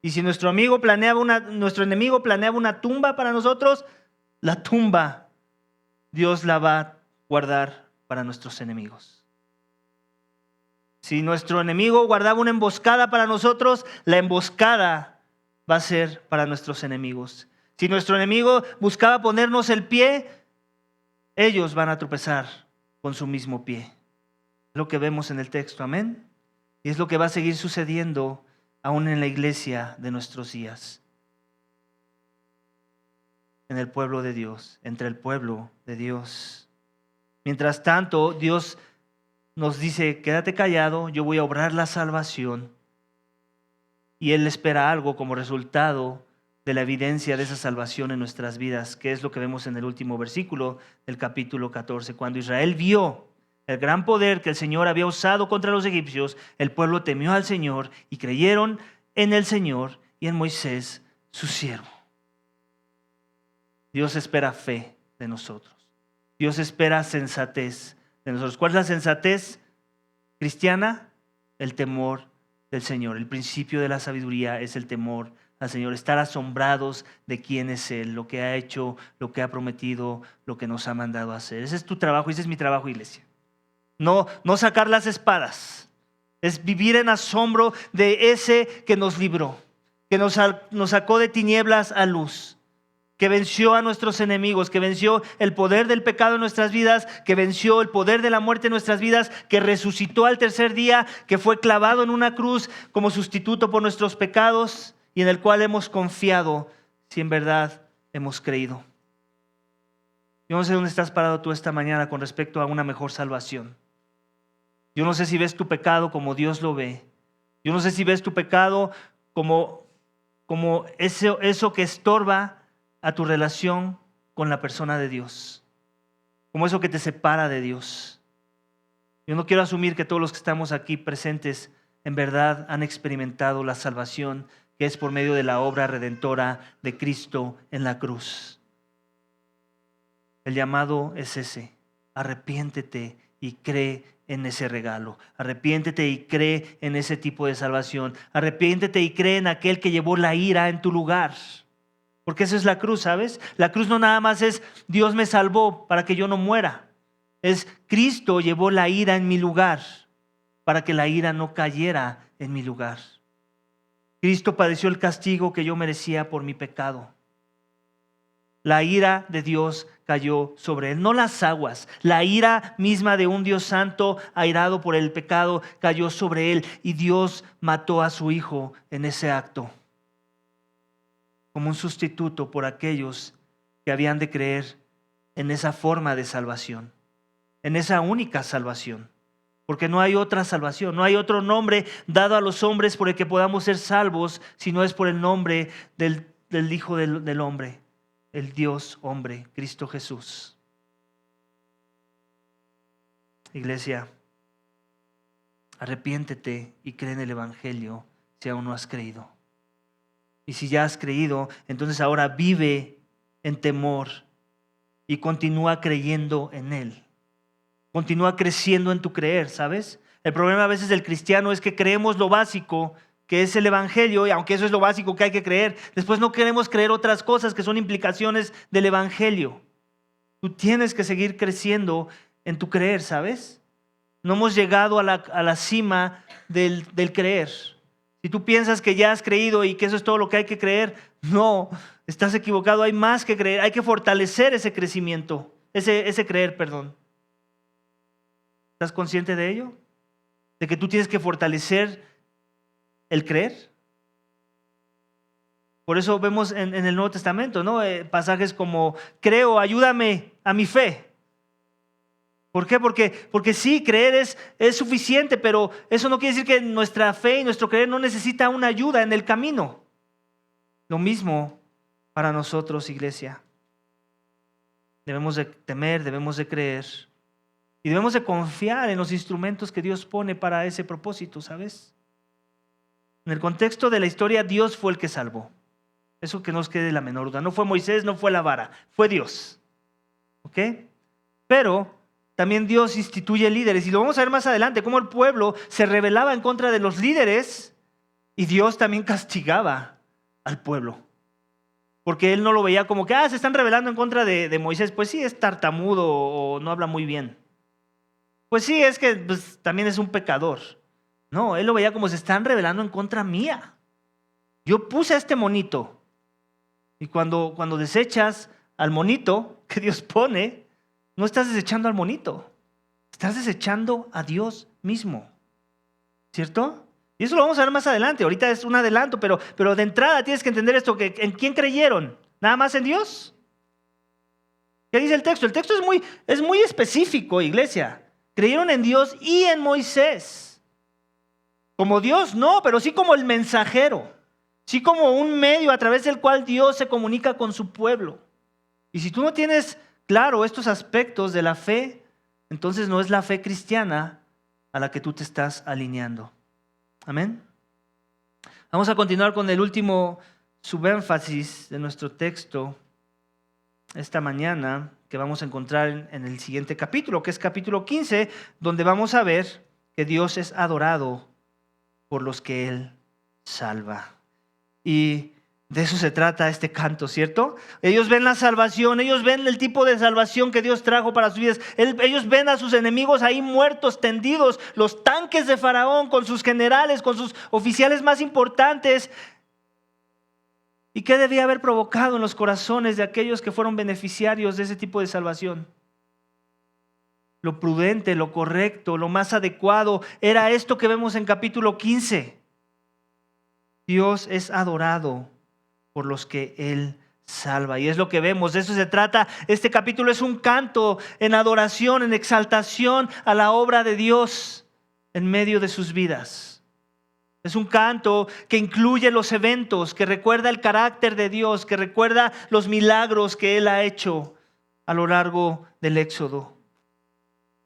Y si nuestro enemigo planeaba una tumba para nosotros, la tumba Dios la va a guardar para nuestros enemigos. Si nuestro enemigo guardaba una emboscada para nosotros, la emboscada va a ser para nuestros enemigos. Si nuestro enemigo buscaba ponernos el pie, ellos van a tropezar con su mismo pie. Es lo que vemos en el texto, amén. Y es lo que va a seguir sucediendo aún en la iglesia de nuestros días. En el pueblo de Dios, entre el pueblo de Dios. Mientras tanto, Dios nos dice, quédate callado, yo voy a obrar la salvación. Y Él espera algo como resultado de la evidencia de esa salvación en nuestras vidas, que es lo que vemos en el último versículo del capítulo 14. Cuando Israel vio el gran poder que el Señor había usado contra los egipcios, el pueblo temió al Señor y creyeron en el Señor y en Moisés, su siervo. Dios espera fe de nosotros. Dios espera sensatez de nosotros. ¿Cuál es la sensatez cristiana? El temor del Señor. El principio de la sabiduría es el temor al Señor. Estar asombrados de quién es Él, lo que ha hecho, lo que ha prometido, lo que nos ha mandado a hacer. Ese es tu trabajo, ese es mi trabajo, iglesia. No sacar las espadas. Es vivir en asombro de ese que nos libró, que nos sacó de tinieblas a luz, que venció a nuestros enemigos, que venció el poder del pecado en nuestras vidas, que venció el poder de la muerte en nuestras vidas, que resucitó al tercer día, que fue clavado en una cruz como sustituto por nuestros pecados y en el cual hemos confiado si en verdad hemos creído. Yo no sé dónde estás parado tú esta mañana con respecto a una mejor salvación. Yo no sé si ves tu pecado como Dios lo ve. Yo no sé si ves tu pecado como eso que estorba a tu relación con la persona de Dios, como eso que te separa de Dios. Yo no quiero asumir que todos los que estamos aquí presentes en verdad han experimentado la salvación que es por medio de la obra redentora de Cristo en la cruz. El llamado es ese: arrepiéntete y cree en ese regalo. Arrepiéntete y cree en ese tipo de salvación. Arrepiéntete y cree en aquel que llevó la ira en tu lugar. Porque eso es la cruz, ¿sabes? La cruz no nada más es Dios me salvó para que yo no muera. Es Cristo llevó la ira en mi lugar para que la ira no cayera en mi lugar. Cristo padeció el castigo que yo merecía por mi pecado. La ira de Dios cayó sobre él, no las aguas. La ira misma de un Dios santo, airado por el pecado, cayó sobre él y Dios mató a su Hijo en ese acto, como un sustituto por aquellos que habían de creer en esa forma de salvación, en esa única salvación. Porque no hay otra salvación, no hay otro nombre dado a los hombres por el que podamos ser salvos, si no es por el nombre del Hijo del hombre, el Dios hombre, Cristo Jesús. Iglesia, arrepiéntete y cree en el Evangelio si aún no has creído. Y si ya has creído, entonces ahora vive en temor y continúa creyendo en Él. Continúa creciendo en tu creer, ¿sabes? El problema a veces del cristiano es que creemos lo básico, que es el Evangelio, y aunque eso es lo básico que hay que creer, después no queremos creer otras cosas que son implicaciones del Evangelio. Tú tienes que seguir creciendo en tu creer, ¿sabes? No hemos llegado a la cima del creer. Si tú piensas que ya has creído y que eso es todo lo que hay que creer, no, estás equivocado, hay más que creer, hay que fortalecer ese crecimiento, ese creer, perdón. ¿Estás consciente de ello? De que tú tienes que fortalecer el creer. Por eso vemos en el Nuevo Testamento, ¿no? Pasajes como, creo, ayúdame a mi fe. ¿Por qué? Porque sí, creer es suficiente, pero eso no quiere decir que nuestra fe y nuestro creer no necesita una ayuda en el camino. Lo mismo para nosotros, iglesia. Debemos de temer, debemos de creer y debemos de confiar en los instrumentos que Dios pone para ese propósito, ¿sabes? En el contexto de la historia, Dios fue el que salvó. Eso que nos quede la menor duda. No fue Moisés, no fue la vara, fue Dios. ¿Ok? Pero también Dios instituye líderes. Y lo vamos a ver más adelante, cómo el pueblo se rebelaba en contra de los líderes y Dios también castigaba al pueblo. Porque Él no lo veía como que, se están rebelando en contra de Moisés. Pues sí, es tartamudo o no habla muy bien. Pues sí, es que también es un pecador. No, Él lo veía como se están rebelando en contra mía. Yo puse a este monito. Y cuando desechas al monito que Dios pone, no estás desechando al monito. Estás desechando a Dios mismo. ¿Cierto? Y eso lo vamos a ver más adelante. Ahorita es un adelanto, pero de entrada tienes que entender esto, que ¿en quién creyeron? ¿Nada más en Dios? ¿Qué dice el texto? El texto es muy específico, iglesia. Creyeron en Dios y en Moisés. Como Dios, no, pero sí como el mensajero. Sí como un medio a través del cual Dios se comunica con su pueblo. Y si tú no tienes claro estos aspectos de la fe, entonces no es la fe cristiana a la que tú te estás alineando. Amén. Vamos a continuar con el último subénfasis de nuestro texto esta mañana, que vamos a encontrar en el siguiente capítulo, que es capítulo 15, donde vamos a ver que Dios es adorado por los que Él salva. Y de eso se trata este canto, ¿cierto? Ellos ven la salvación, ellos ven el tipo de salvación que Dios trajo para sus vidas. Ellos ven a sus enemigos ahí muertos, tendidos, los tanques de Faraón con sus generales, con sus oficiales más importantes. ¿Y qué debía haber provocado en los corazones de aquellos que fueron beneficiarios de ese tipo de salvación? Lo prudente, lo correcto, lo más adecuado era esto que vemos en capítulo 15. Dios es adorado por los que Él salva. Y es lo que vemos, de eso se trata. Este capítulo es un canto en adoración, en exaltación a la obra de Dios en medio de sus vidas. Es un canto que incluye los eventos, que recuerda el carácter de Dios, que recuerda los milagros que Él ha hecho a lo largo del Éxodo.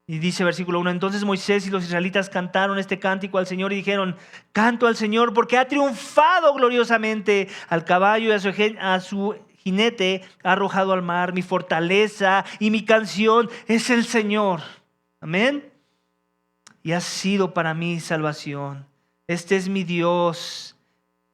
Y dice versículo 1, entonces Moisés y los israelitas cantaron este cántico al Señor y dijeron, canto al Señor porque ha triunfado gloriosamente al caballo y a su jinete ha arrojado al mar. Mi fortaleza y mi canción es el Señor. Amén. Y ha sido para mí salvación. Este es mi Dios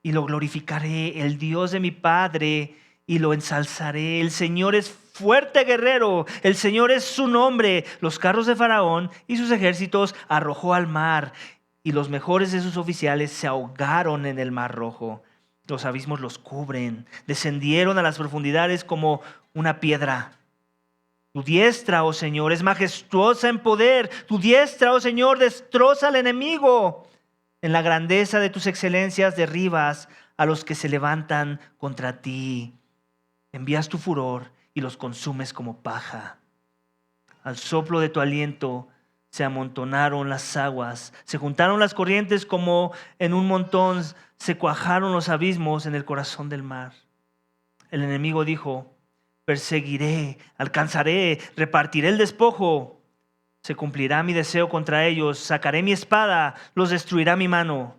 y lo glorificaré, el Dios de mi Padre y lo ensalzaré. El Señor es fuerte guerrero, el Señor es su nombre. Los carros de Faraón y sus ejércitos arrojó al mar y los mejores de sus oficiales se ahogaron en el mar rojo. Los abismos los cubren, descendieron a las profundidades como una piedra. Tu diestra, oh Señor, es majestuosa en poder. Tu diestra, oh Señor, destroza al enemigo. En la grandeza de tus excelencias derribas a los que se levantan contra ti. Envías tu furor y los consumes como paja. Al soplo de tu aliento se amontonaron las aguas, se juntaron las corrientes como en un montón, se cuajaron los abismos en el corazón del mar. El enemigo dijo, perseguiré, alcanzaré, repartiré el despojo. Se cumplirá mi deseo contra ellos, sacaré mi espada, los destruirá mi mano.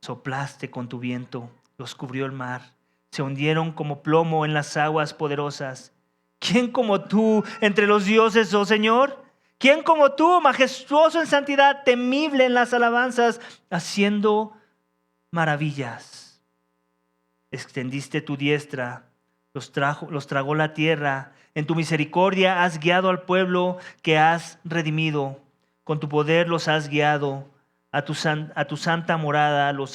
Soplaste con tu viento, los cubrió el mar, se hundieron como plomo en las aguas poderosas. ¿Quién como tú entre los dioses, oh Señor? ¿Quién como tú, majestuoso en santidad, temible en las alabanzas, haciendo maravillas? Extendiste tu diestra, los tragó la tierra. En tu misericordia has guiado al pueblo que has redimido. Con tu poder los has guiado a tu santa morada. Lo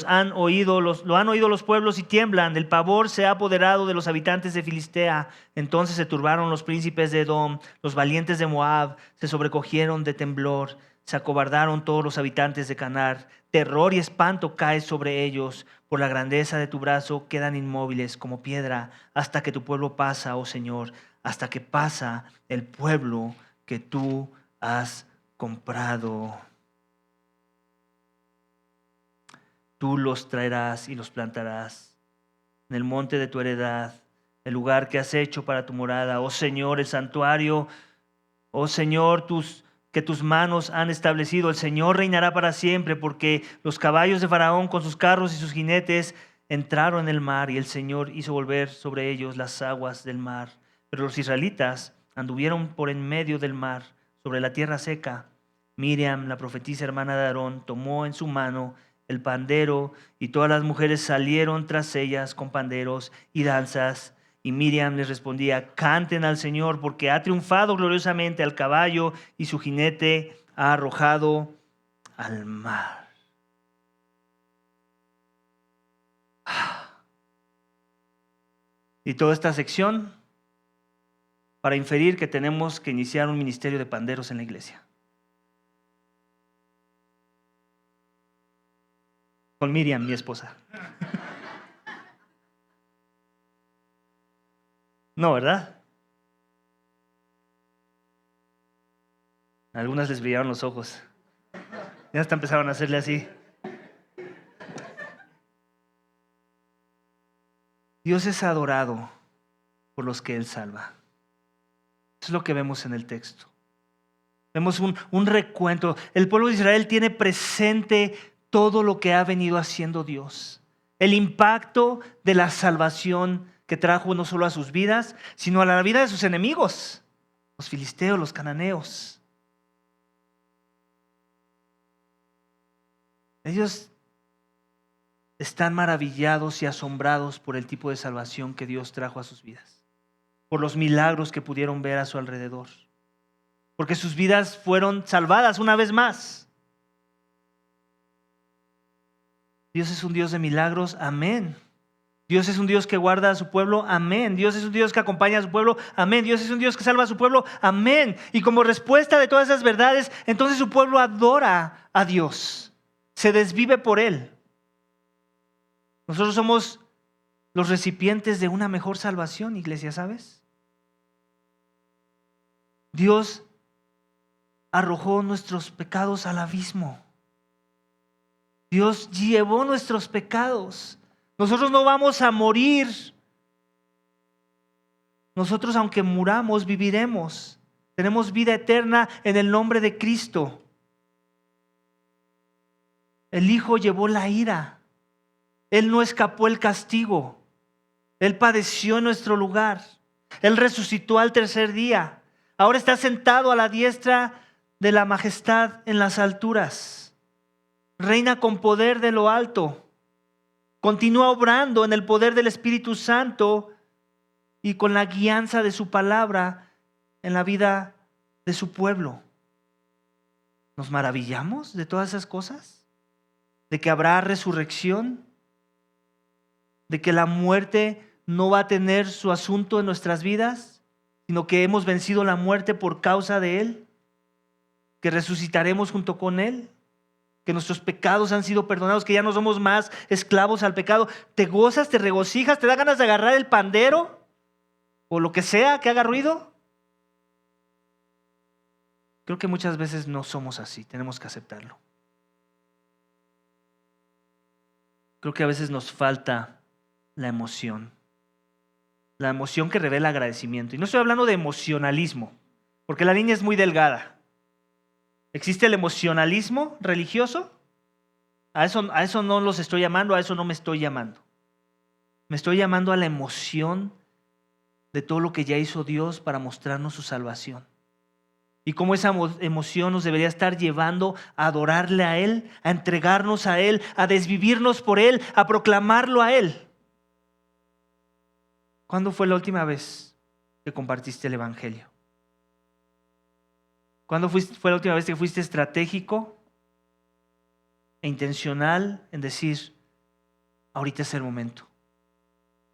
han oído los pueblos y tiemblan. El pavor se ha apoderado de los habitantes de Filistea. Entonces se turbaron los príncipes de Edom. Los valientes de Moab se sobrecogieron de temblor. Se acobardaron todos los habitantes de Canar. Terror y espanto cae sobre ellos. Por la grandeza de tu brazo quedan inmóviles como piedra hasta que tu pueblo pasa, oh Señor, hasta que pasa el pueblo que tú has comprado. Tú los traerás y los plantarás en el monte de tu heredad, el lugar que has hecho para tu morada, oh Señor, el santuario, oh Señor, que tus manos han establecido. El Señor reinará para siempre, porque los caballos de Faraón con sus carros y sus jinetes entraron en el mar y el Señor hizo volver sobre ellos las aguas del mar. Pero los israelitas anduvieron por en medio del mar, sobre la tierra seca. Miriam, la profetisa hermana de Aarón, tomó en su mano el pandero y todas las mujeres salieron tras ellas con panderos y danzas. Y Miriam les respondía, canten al Señor porque ha triunfado gloriosamente al caballo y su jinete ha arrojado al mar. Y toda esta sección para inferir que tenemos que iniciar un ministerio de panderos en la iglesia. Con Miriam, mi esposa. No, ¿verdad? A algunas les brillaron los ojos. Ya hasta empezaron a hacerle así. Dios es adorado por los que Él salva. Eso es lo que vemos en el texto. Vemos un recuento. El pueblo de Israel tiene presente todo lo que ha venido haciendo Dios. El impacto de la salvación que trajo no solo a sus vidas, sino a la vida de sus enemigos, los filisteos, los cananeos. Ellos están maravillados y asombrados por el tipo de salvación que Dios trajo a sus vidas, por los milagros que pudieron ver a su alrededor, porque sus vidas fueron salvadas una vez más. Dios es un Dios de milagros, amén. Dios es un Dios que guarda a su pueblo, amén. Dios es un Dios que acompaña a su pueblo, amén. Dios es un Dios que salva a su pueblo, amén. Y como respuesta de todas esas verdades, entonces su pueblo adora a Dios, se desvive por Él. Nosotros somos los recipientes de una mejor salvación, iglesia, ¿sabes? Dios arrojó nuestros pecados al abismo. Dios llevó nuestros pecados. Nosotros no vamos a morir. Nosotros, aunque muramos, viviremos. Tenemos vida eterna en el nombre de Cristo. El Hijo llevó la ira. Él no escapó el castigo. Él padeció en nuestro lugar. Él resucitó al tercer día. Ahora está sentado a la diestra de la majestad en las alturas. Reina con poder de lo alto. Continúa obrando en el poder del Espíritu Santo y con la guianza de su palabra en la vida de su pueblo. ¿Nos maravillamos de todas esas cosas? ¿De que habrá resurrección? ¿De que la muerte no va a tener su asunto en nuestras vidas, sino que hemos vencido la muerte por causa de Él? ¿Que resucitaremos junto con Él? ¿Que nuestros pecados han sido perdonados? ¿Que ya no somos más esclavos al pecado? ¿Te gozas, te regocijas, te da ganas de agarrar el pandero o lo que sea que haga ruido? Creo que muchas veces no somos así, tenemos que aceptarlo. Creo que a veces nos falta la emoción que revela agradecimiento. Y no estoy hablando de emocionalismo, porque la línea es muy delgada. ¿Existe el emocionalismo religioso? A eso no los estoy llamando, a eso no me estoy llamando. Me estoy llamando a la emoción de todo lo que ya hizo Dios para mostrarnos su salvación. Y cómo esa emoción nos debería estar llevando a adorarle a Él, a entregarnos a Él, a desvivirnos por Él, a proclamarlo a Él. ¿Cuándo fue la última vez que compartiste el Evangelio? ¿Cuándo fue la última vez que fuiste estratégico e intencional en decir, ahorita es el momento?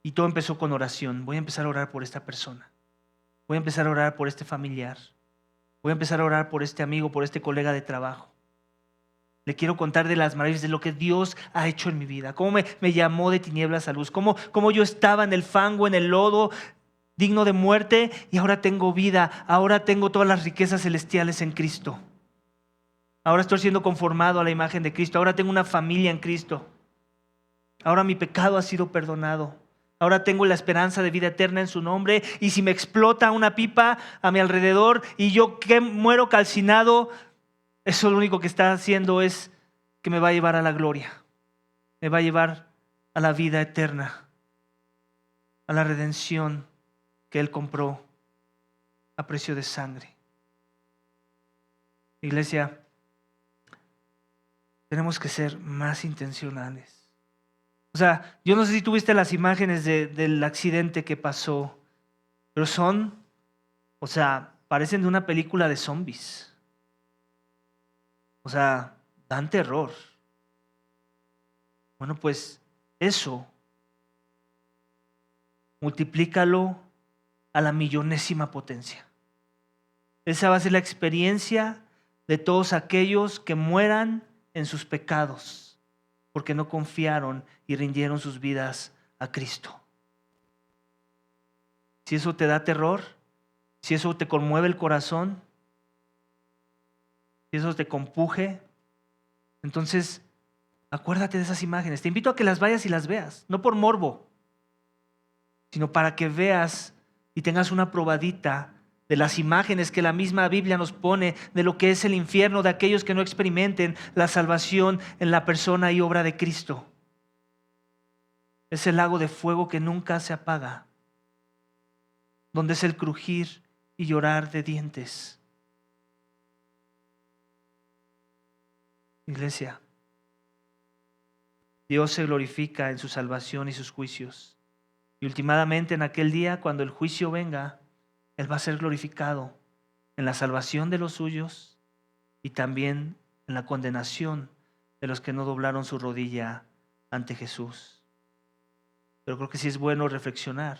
Y todo empezó con oración. Voy a empezar a orar por esta persona. Voy a empezar a orar por este familiar. Voy a empezar a orar por este amigo, por este colega de trabajo. Le quiero contar de las maravillas de lo que Dios ha hecho en mi vida. Cómo me llamó de tinieblas a luz. Cómo yo estaba en el fango, en el lodo, digno de muerte, y ahora tengo vida. Ahora tengo todas las riquezas celestiales en Cristo. Ahora estoy siendo conformado a la imagen de Cristo. Ahora tengo una familia en Cristo. Ahora mi pecado ha sido perdonado. Ahora tengo la esperanza de vida eterna en su nombre. Y si me explota una pipa a mi alrededor y yo que muero calcinado, eso lo único que está haciendo es que me va a llevar a la gloria. Me va a llevar a la vida eterna, a la redención que Él compró a precio de sangre. Iglesia, tenemos que ser más intencionales. O sea, yo no sé si tuviste las imágenes del accidente que pasó, pero parecen de una película de zombies. O sea, dan terror. Bueno, pues eso, multiplícalo a la millonésima potencia. Esa va a ser la experiencia de todos aquellos que mueran en sus pecados, porque no confiaron y rindieron sus vidas a Cristo. Si eso te da terror, si eso te conmueve el corazón, si eso te compuje, entonces acuérdate de esas imágenes. Te invito a que las vayas y las veas, no por morbo, sino para que veas y tengas una probadita de las imágenes que la misma Biblia nos pone de lo que es el infierno de aquellos que no experimenten la salvación en la persona y obra de Cristo. Es el lago de fuego que nunca se apaga, donde es el crujir y llorar de dientes. Iglesia, Dios se glorifica en su salvación y sus juicios. Y últimamente en aquel día, cuando el juicio venga, Él va a ser glorificado en la salvación de los suyos y también en la condenación de los que no doblaron su rodilla ante Jesús. Pero creo que sí es bueno reflexionar.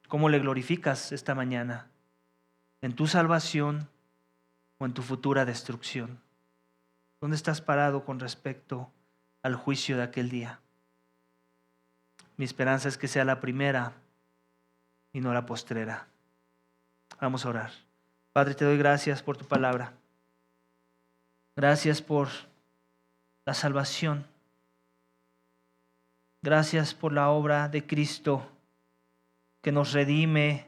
¿Cómo le glorificas esta mañana? ¿En tu salvación o en tu futura destrucción? ¿Dónde estás parado con respecto al juicio de aquel día? Mi esperanza es que sea la primera y no la postrera. Vamos a orar. Padre, te doy gracias por tu palabra. Gracias por la salvación. Gracias por la obra de Cristo que nos redime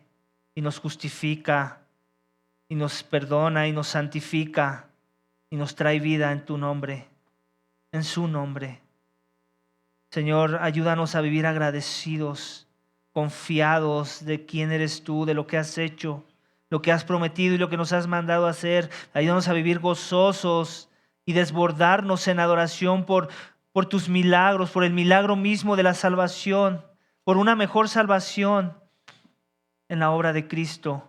y nos justifica y nos perdona y nos santifica y nos trae vida en tu nombre, en su nombre. Señor, ayúdanos a vivir agradecidos, confiados de quién eres tú, de lo que has hecho, lo que has prometido y lo que nos has mandado a hacer. Ayúdanos a vivir gozosos y desbordarnos en adoración por tus milagros, por el milagro mismo de la salvación, por una mejor salvación en la obra de Cristo,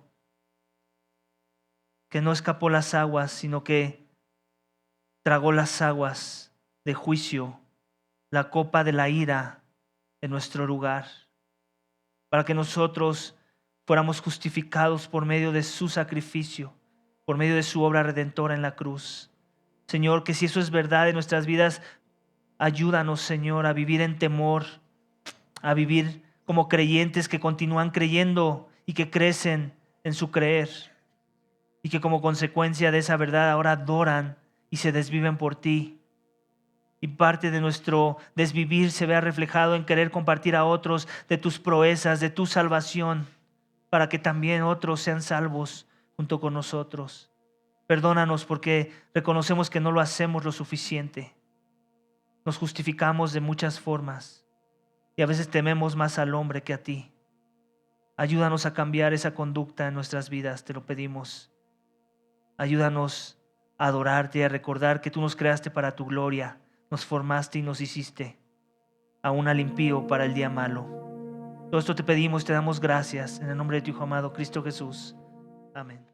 que no escapó las aguas, sino que tragó las aguas de juicio, la copa de la ira en nuestro lugar, para que nosotros fuéramos justificados por medio de su sacrificio, por medio de su obra redentora en la cruz. Señor, que si eso es verdad en nuestras vidas, ayúdanos, Señor, a vivir en temor, a vivir como creyentes que continúan creyendo y que crecen en su creer, y que como consecuencia de esa verdad ahora adoran y se desviven por ti. Y parte de nuestro desvivir se vea reflejado en querer compartir a otros de tus proezas, de tu salvación, para que también otros sean salvos junto con nosotros. Perdónanos porque reconocemos que no lo hacemos lo suficiente. Nos justificamos de muchas formas y a veces tememos más al hombre que a ti. Ayúdanos a cambiar esa conducta en nuestras vidas, te lo pedimos. Ayúdanos a adorarte y a recordar que tú nos creaste para tu gloria. Nos formaste y nos hiciste aún al impío para el día malo. Todo esto te pedimos y te damos gracias en el nombre de tu Hijo amado Cristo Jesús. Amén.